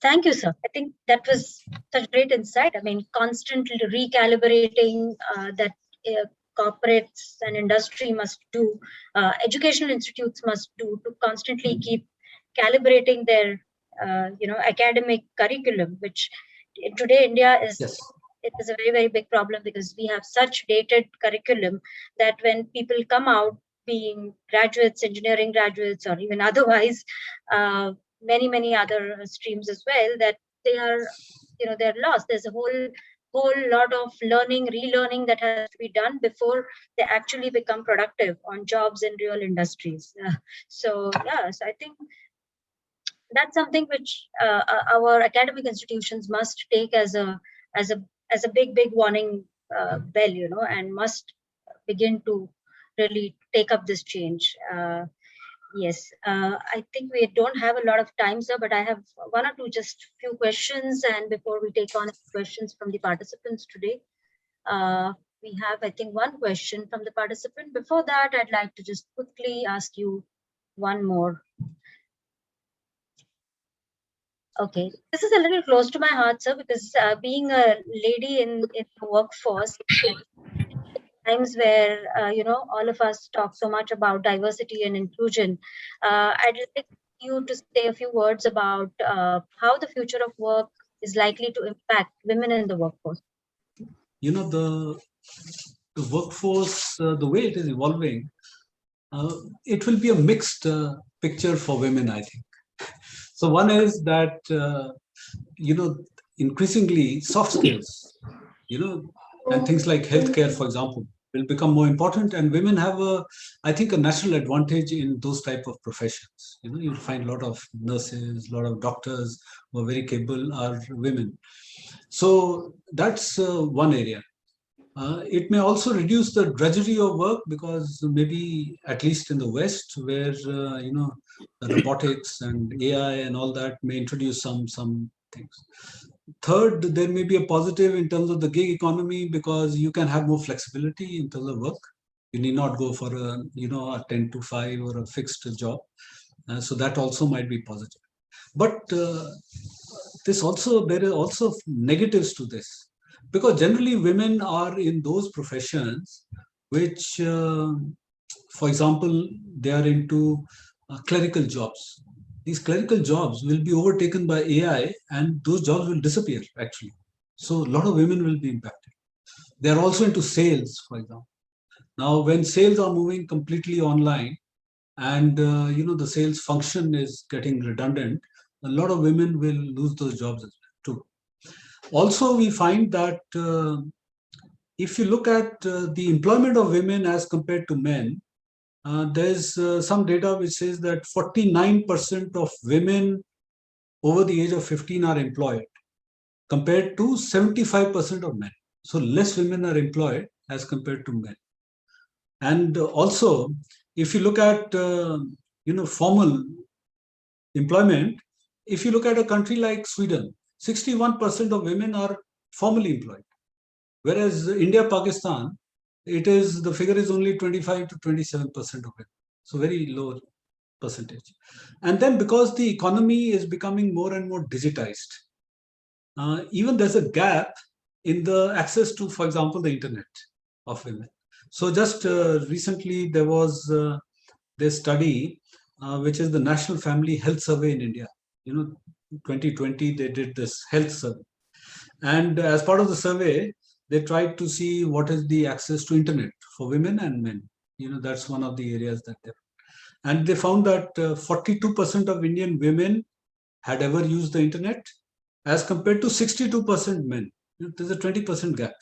Thank you, sir. I think that was such great insight. I mean, constantly recalibrating that corporates and industry must do, educational institutes must do to constantly keep calibrating their, academic curriculum, which today India is. Yes. It is a very, very big problem because we have such dated curriculum that when people come out being graduates, engineering graduates, or even otherwise, many other streams as well, that they are, they're lost. There's a whole lot of learning, relearning that has to be done before they actually become productive on jobs in real industries. So I think that's something which our academic institutions must take as a big warning bell, and must begin to really take up this change. Yes, I think we don't have a lot of time, sir, but I have one or two just few questions. And before we take on questions from the participants today, we have, I think, one question from the participant. Before that, I'd like to just quickly ask you one more. Okay, this is a little close to my heart, sir, because being a lady in the workforce, times where all of us talk so much about diversity and inclusion, I'd like you to say a few words about how the future of work is likely to impact women in the workforce. The workforce, the way it is evolving, it will be a mixed picture for women, I think. So one is that increasingly soft skills, and things like healthcare, for example, will become more important, and women have I think, a natural advantage in those type of professions. You'll find a lot of nurses, a lot of doctors who are very capable are women. So that's one area. It may also reduce the drudgery of work, because maybe, at least in the West, where the robotics and AI and all that may introduce some things. Third, there may be a positive in terms of the gig economy, because you can have more flexibility in terms of work. You need not go for a 10 to 5 or a fixed job. So that also might be positive. But there are also negatives to this. Because generally women are in those professions which, for example, they are into clerical jobs. These clerical jobs will be overtaken by AI, and those jobs will disappear, actually. So a lot of women will be impacted. They are also into sales, for example. Now, when sales are moving completely online, and the sales function is getting redundant, a lot of women will lose those jobs as well, too. Also, we find that if you look at the employment of women as compared to men, there's some data which says that 49% of women over the age of 15 are employed, compared to 75% of men. So less women are employed as compared to men. And also, if you look at formal employment, if you look at a country like Sweden, 61% of women are formally employed, whereas India, Pakistan, the figure is only 25 to 27% of women, so very low percentage. And then, because the economy is becoming more and more digitized, even there's a gap in the access to, for example, the internet of women. So just recently there was this study, which is the National Family Health Survey in India. 2020 they did this health survey, and as part of the survey, they tried to see what is the access to internet for women and men. That's one of the areas that they, and they found that 42% of Indian women had ever used the internet, as compared to 62% men. There's a 20% gap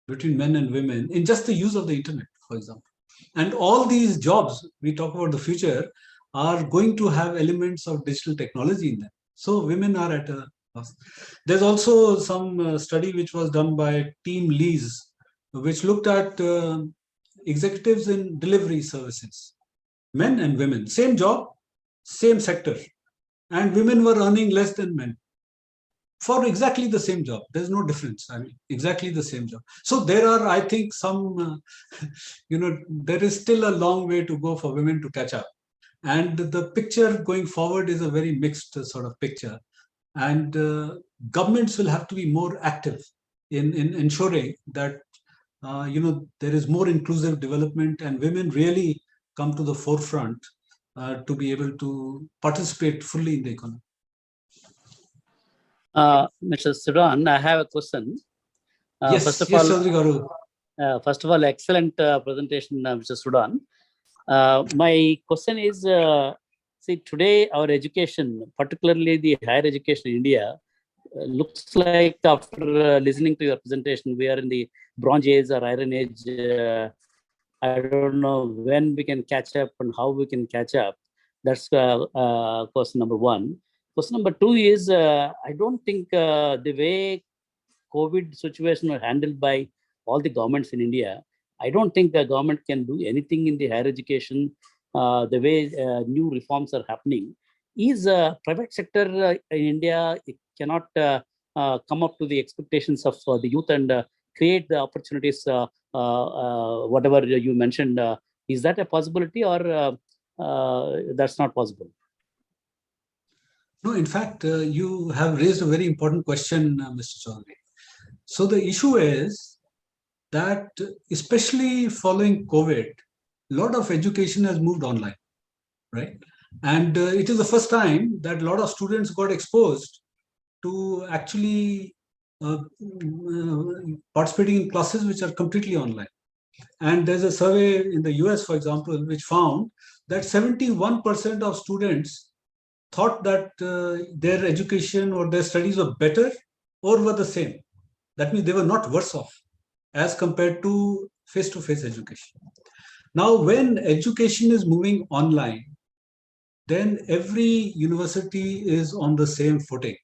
between men and women in just the use of the internet, for example. And all these jobs we talk about the future are going to have elements of digital technology in them. So women are at a loss. There's also some study which was done by Team Lees, which looked at executives in delivery services, men and women, same job, same sector, and women were earning less than men for exactly the same job. There's no difference. I mean, exactly the same job. So there are, I think, some, there is still a long way to go for women to catch up. And the picture going forward is a very mixed sort of picture. And governments will have to be more active in ensuring that, there is more inclusive development and women really come to the forefront to be able to participate fully in the economy. Mr. Sudan, I have a question. Yes, first of yes, all, Chaudhary Garu. First of all, excellent presentation, Mr. Sudan. My question is, see, today our education, particularly the higher education in India, looks like after listening to your presentation, we are in the Bronze Age or Iron Age. I don't know when we can catch up and how we can catch up. That's question number one. Question number two is, I don't think the way COVID situation was handled by all the governments in India, I don't think the government can do anything in the higher education the way new reforms are happening. Is private sector in India, it cannot come up to the expectations of the youth and create the opportunities, whatever you mentioned. Is that a possibility, or that's not possible? No, in fact, you have raised a very important question, Mr. Chaudhary. So the issue is that, especially following COVID, a lot of education has moved online, right? And it is the first time that a lot of students got exposed to actually participating in classes which are completely online. And there's a survey in the US, for example, which found that 71% of students thought that their education or their studies were better or were the same. That means they were not worse off as compared to face-to-face education. Now, when education is moving online, then every university is on the same footing.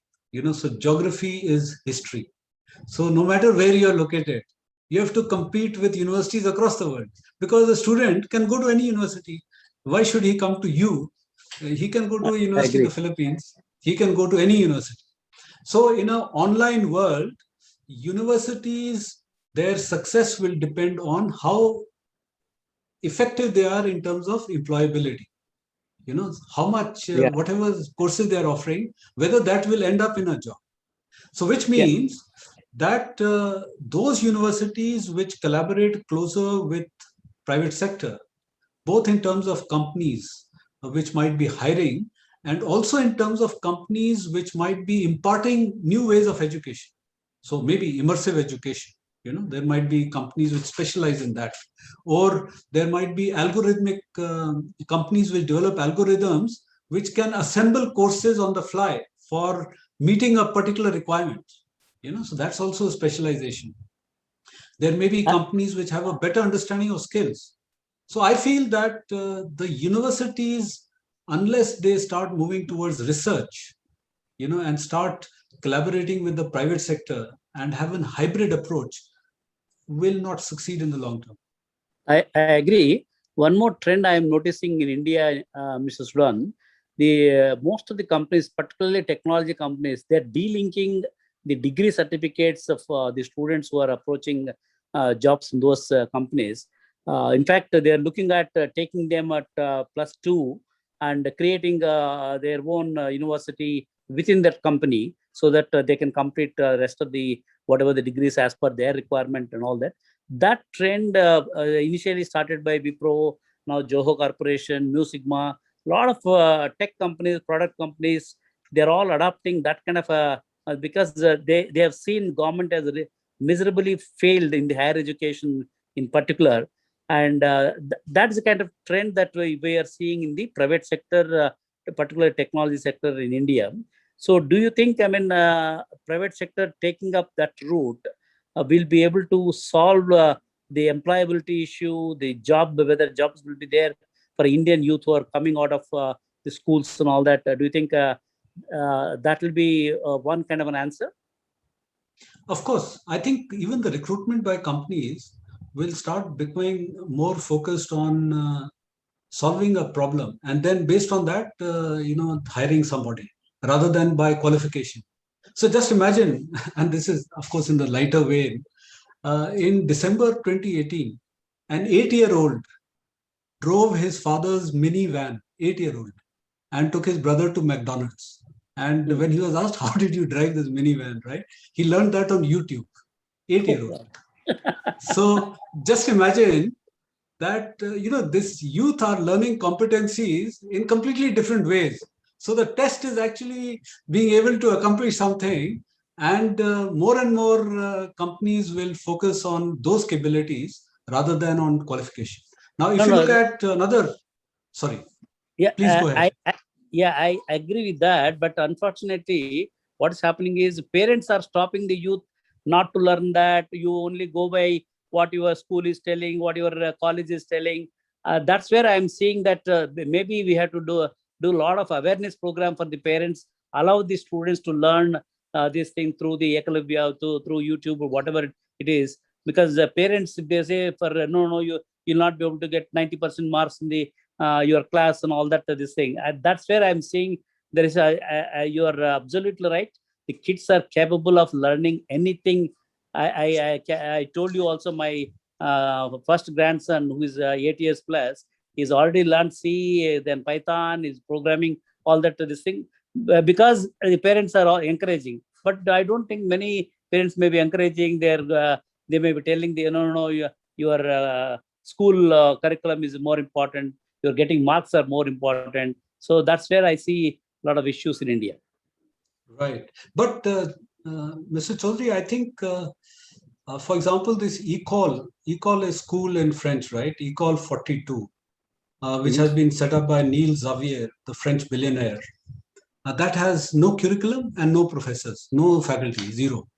So geography is history. So no matter where you're located, you have to compete with universities across the world, because a student can go to any university. Why should he come to you? He can go to a university in the Philippines. He can go to any university. So in an online world, universities, their success will depend on how effective they are in terms of employability. How much, whatever courses they are offering, whether that will end up in a job. So which means that those universities which collaborate closer with private sector, both in terms of companies which might be hiring, and also in terms of companies which might be imparting new ways of education. So maybe immersive education, there might be companies which specialize in that, or there might be algorithmic companies which develop algorithms which can assemble courses on the fly for meeting a particular requirement. So that's also specialization. There may be companies which have a better understanding of skills. So I feel that the universities, unless they start moving towards research, and start collaborating with the private sector and have a hybrid approach, will not succeed in the long term. I agree. One more trend I am noticing in India, Mr. Sudan, most of the companies, particularly technology companies, they're delinking the degree certificates of the students who are approaching jobs in those companies. In fact, they're looking at taking them at +2 and creating their own university within that company, so that they can complete rest of the whatever the degrees as per their requirement and all that. That trend initially started by Wipro, now Joho Corporation, Mu Sigma, a lot of tech companies, product companies, they're all adopting that kind of because they have seen government has miserably failed in the higher education in particular. And that's the kind of trend that we are seeing in the private sector, particularly technology sector in India. So do you think, I mean, private sector taking up that route will be able to solve the employability issue, the job, whether jobs will be there for Indian youth who are coming out of the schools and all that? Do you think that will be one kind of an answer? Of course, I think even the recruitment by companies will start becoming more focused on solving a problem, and then based on that, hiring somebody rather than by qualification. So just imagine, and this is of course in the lighter vein, in December 2018, an 8-year-old drove his father's minivan, 8-year-old, and took his brother to McDonald's. And when he was asked, how did you drive this minivan, right? He learned that on YouTube, 8-year-old. So just imagine that, this youth are learning competencies in completely different ways. So the test is actually being able to accomplish something, and more companies will focus on those capabilities rather than on qualification. Now, if you look at another, sorry, yeah, please go ahead. I agree with that. But unfortunately, what is happening is parents are stopping the youth not to learn that. You only go by what your school is telling, what your college is telling. That's where I'm seeing that maybe we have to do a lot of awareness program for the parents, allow the students to learn this thing through the Ecologia, through YouTube or whatever it is. Because the parents, if they say for no, you'll not be able to get 90% marks in the your class and all that, this thing. That's where I'm seeing there is you are absolutely right. The kids are capable of learning anything. I told you also my first grandson, who is 8 years plus, he's already learned C, then Python, is programming, all that, this thing, because the parents are all encouraging. But I don't think many parents may be encouraging. They may be telling your school curriculum is more important. You're getting marks are more important. So that's where I see a lot of issues in India. Right. But Mr. Chaudhary, I think, for example, this ECOL is school in French, right? ECOL 42, which has been set up by Neil Xavier, the French billionaire. That has no curriculum and no professors, no faculty, zero.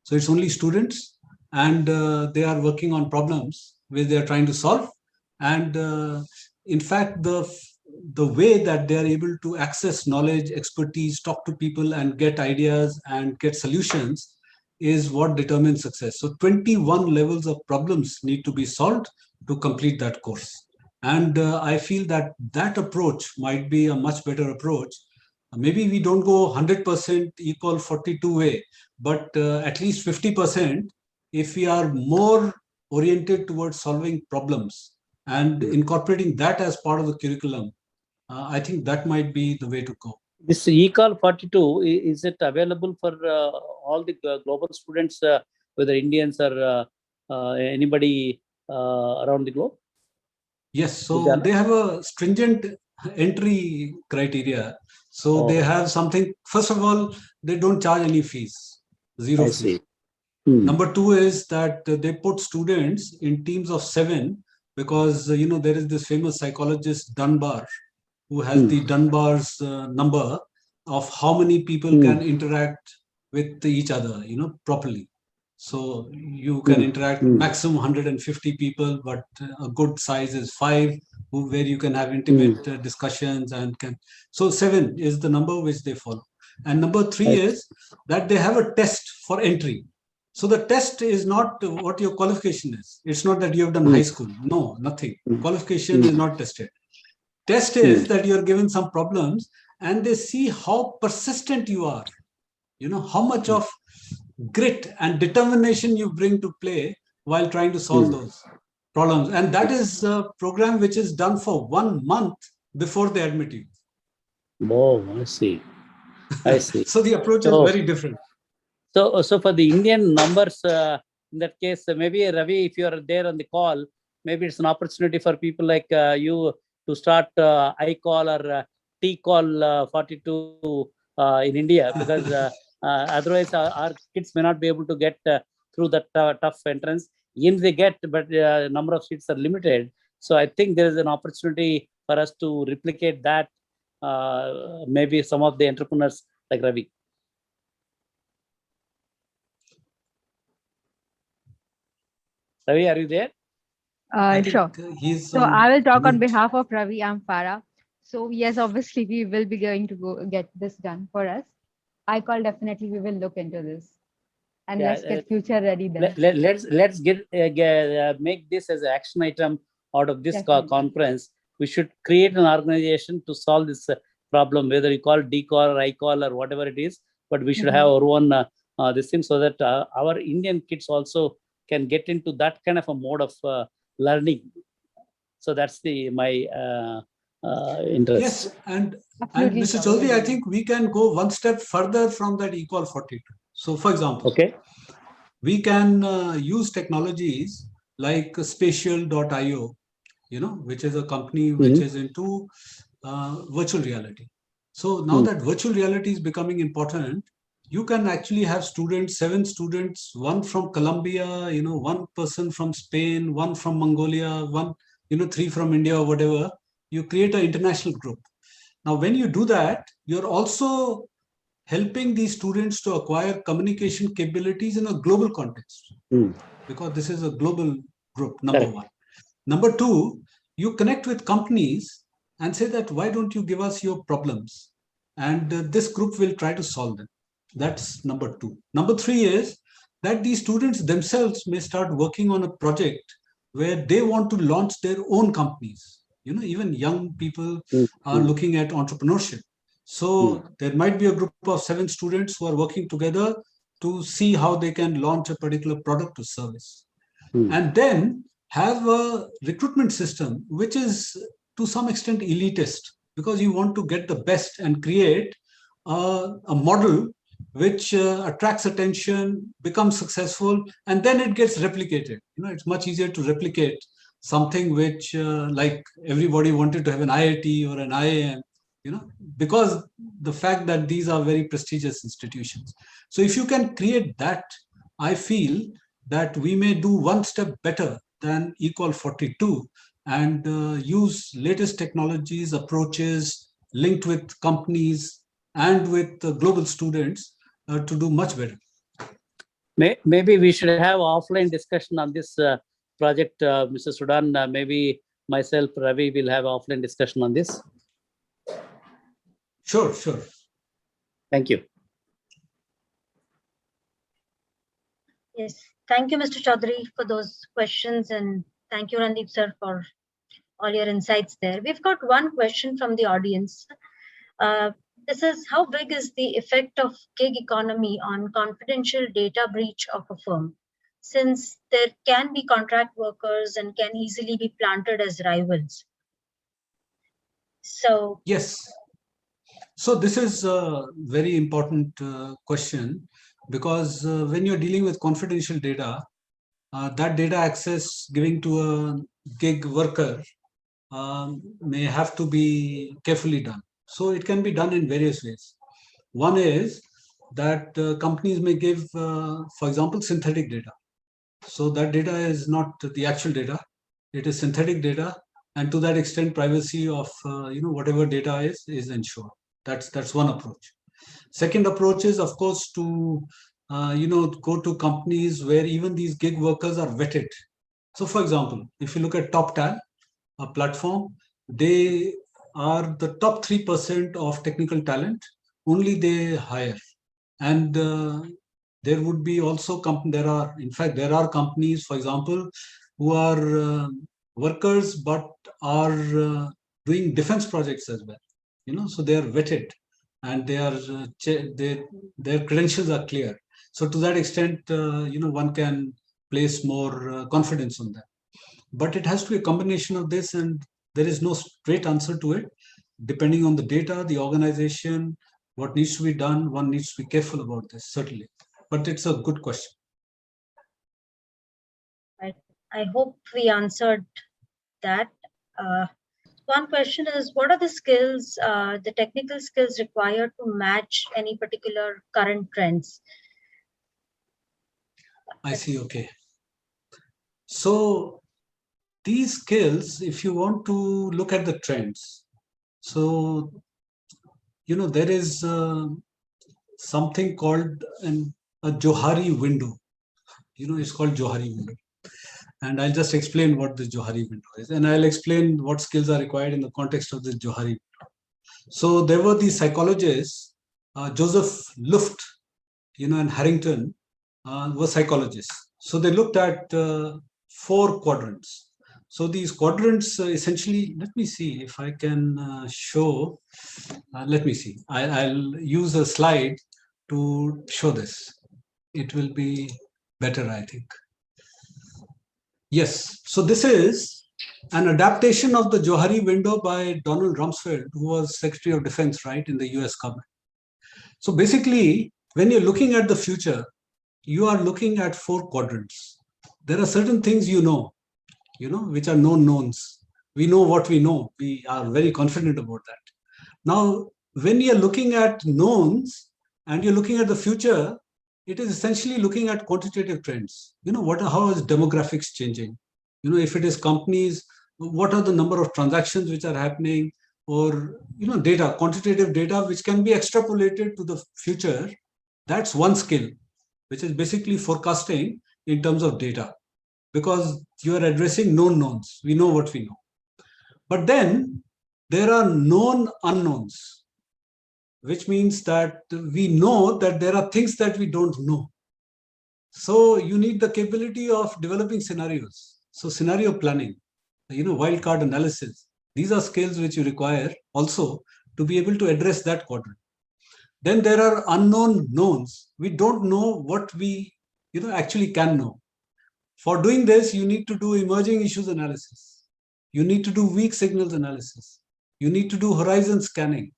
So it's only students, and they are working on problems which they are trying to solve. And in fact, the way that they are able to access knowledge, expertise, talk to people and get ideas and get solutions is what determines success. So 21 levels of problems need to be solved to complete that course. And I feel that that approach might be a much better approach. Maybe we don't go 100% ECOL 42 way, but at least 50% if we are more oriented towards solving problems and incorporating that as part of the curriculum. I think that might be the way to go. This ECOL 42, is it available for all the global students, whether Indians or anybody around the globe? Yes, so they have a stringent entry criteria. So they have something, first of all, they don't charge any fees, zero fees. Number two is that they put students in teams of 7 because, there is this famous psychologist Dunbar who has the Dunbar's number of how many people can interact with each other, properly. So you can interact maximum 150 people, but a good size is 5, where you can have intimate discussions and can. So 7 is the number which they follow. And number 3 is that they have a test for entry. So the test is not what your qualification is. It's not that you have done high school. No, nothing. Qualification is not tested. Test is that you're given some problems and they see how persistent you are. How much of grit and determination you bring to play while trying to solve those problems. And that is a program which is done for 1 month before they admit you. Oh, I see. I see. So the approach is very different. So for the Indian numbers, in that case, maybe Ravi, if you are there on the call, maybe it's an opportunity for people like you to start iCall or T-call 42 in India, because otherwise our kids may not be able to get through that tough entrance. Even they get, but number of seats are limited. So I think there is an opportunity for us to replicate that. Maybe some of the entrepreneurs like Ravi. Ravi, are you there? Sure. So I will talk on behalf of Ravi. I'm Farah. So yes, obviously we will be going to go get this done for us. I call definitely we will look into this, and let's get future ready then. Let's make this as an action item out of this conference. We should create an organization to solve this problem, whether you call D-call or I-call or whatever it is. But we should have our own this thing, so that our Indian kids also can get into that kind of a mode of learning. So that's my interest. Yes, and Mr. Chaudhary, I think we can go one step further from that equal 42. So for example, we can use technologies like spatial.io, which is a company which is into virtual reality. So now that virtual reality is becoming important, you can actually have students, 7 students, one from Colombia, one person from Spain, one from Mongolia, one, 3 from India or whatever. You create an international group. Now, when you do that, you're also helping these students to acquire communication capabilities in a global context, because this is a global group, number one. Number two, you connect with companies and say that, why don't you give us your problems? And this group will try to solve them. That's number two. Number three is that these students themselves may start working on a project where they want to launch their own companies. Even young people are looking at entrepreneurship. So there might be a group of 7 students who are working together to see how they can launch a particular product or service. And then have a recruitment system which is to some extent elitist, because you want to get the best and create a model which attracts attention, becomes successful, and then it gets replicated. It's much easier to replicate something which like everybody wanted to have an IIT or an IIM, because the fact that these are very prestigious institutions. So if you can create that, I feel that we may do one step better than equal 42 and use latest technologies, approaches linked with companies and with global students to do much better. Maybe we should have offline discussion on this project, Mr. Sudan. Maybe myself, Ravi, will have offline discussion on this. Sure. Thank you. Yes, thank you, Mr. Chaudhary, for those questions, and thank you, Randeep sir, for all your insights there. We've got one question from the audience. This is, how big is the effect of gig economy on confidential data breach of a firm, since there can be contract workers and can easily be planted as rivals? So yes. So this is a very important question, because when you're dealing with confidential data, that data access giving to a gig worker may have to be carefully done. So it can be done in various ways. One is that companies may give, for example, synthetic data. So that data is not the actual data; it is synthetic data, and to that extent, privacy of whatever data is ensured. That's one approach. Second approach is, of course, to go to companies where even these gig workers are vetted. So, for example, if you look at TopTal, a platform, they are the top 3% of technical talent. Only they hire, and there would be also there are companies, for example, who are workers but are doing defense projects as well. So they are vetted, and they are their credentials are clear. So to that extent, one can place more confidence on that. But it has to be a combination of this, and there is no straight answer to it. Depending on the data, the organization, what needs to be done, one needs to be careful about this, certainly. But it's a good question. I hope we answered that. One question is, what are the skills, the technical skills required to match any particular current trends? I see, okay. So these skills, if you want to look at the trends, so, there is something called a Johari window. It's called Johari window. And I'll just explain what the Johari window is. And I'll explain what skills are required in the context of this Johari window. So there were these psychologists, Joseph Luft, and Harrington were psychologists. So they looked at 4 quadrants. So these quadrants essentially, let me see if I can show, let me see. I'll use a slide to show this. It will be better, I think. Yes, so this is an adaptation of the Johari window by Donald Rumsfeld, who was Secretary of Defense, right, in the US government. So basically, when you're looking at the future, you are looking at 4 quadrants. There are certain things which are known knowns. We know what we know. We are very confident about that. Now, when you're looking at knowns and you're looking at the future, it is essentially looking at quantitative trends. How is demographics changing? If it is companies, what are the number of transactions which are happening, or data, quantitative data, which can be extrapolated to the future. That's one skill, which is basically forecasting in terms of data, because you are addressing known knowns. We know what we know. But then there are known unknowns, which means that we know that there are things that we don't know. So you need the capability of developing scenarios. So scenario planning, wildcard analysis, these are skills which you require also to be able to address that quadrant. Then there are unknown knowns. We don't know what we actually can know. For doing this, you need to do emerging issues analysis. You need to do weak signals analysis. You need to do horizon scanning.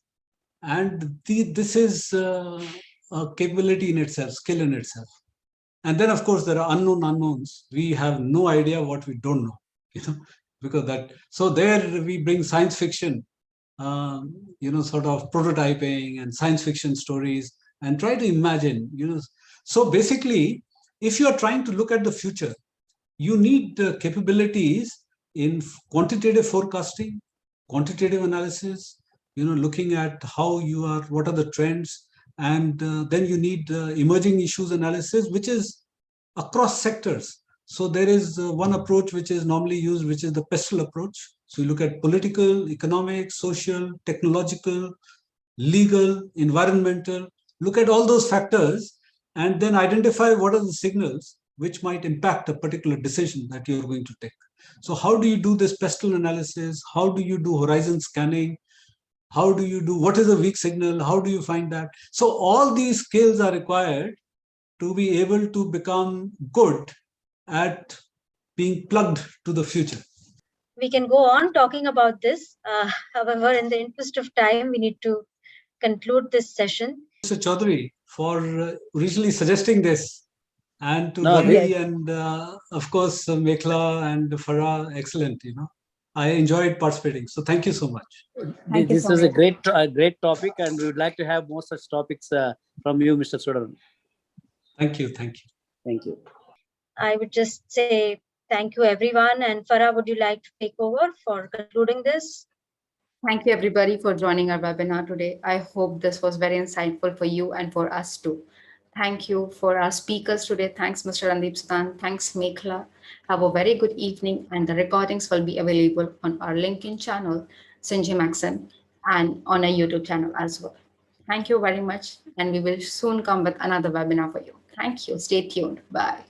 And this is a capability in itself, skill in itself. And then, of course, there are unknown unknowns. We have no idea what we don't know, because that. So there we bring science fiction, sort of prototyping and science fiction stories, and try to imagine, So basically, if you are trying to look at the future, you need capabilities in quantitative forecasting, quantitative analysis, looking at what are the trends, and then you need emerging issues analysis, which is across sectors. So there is one approach which is normally used, which is the pestle approach. So you look at political, economic, social, technological, legal, environmental, look at all those factors, and then identify what are the signals which might impact a particular decision that you're going to take. So how do you do this pestle analysis? How do you do horizon scanning? How do you do, what is a weak signal? How do you find that? So all these skills are required to be able to become good at being plugged to the future. We can go on talking about this. However, in the interest of time, we need to conclude this session. Mr. Chaudhary, for originally suggesting this, and to and of course, Mekhala and Farah, excellent, I enjoyed participating. So thank you so much. This was a great topic, and we would like to have more such topics from you, Mr. Sudan. Thank you. Thank you. Thank you. I would just say thank you, everyone. And Farah, would you like to take over for concluding this? Thank you, everybody, for joining our webinar today. I hope this was very insightful for you and for us too. Thank you for our speakers today. Thanks, Mr. Randeep Sudan. Thanks, Mekhala. Have a very good evening, and the recordings will be available on our LinkedIn channel, SyngyMAXIM, and on our YouTube channel as well. Thank you very much, and we will soon come with another webinar for you. Thank you. Stay tuned. Bye.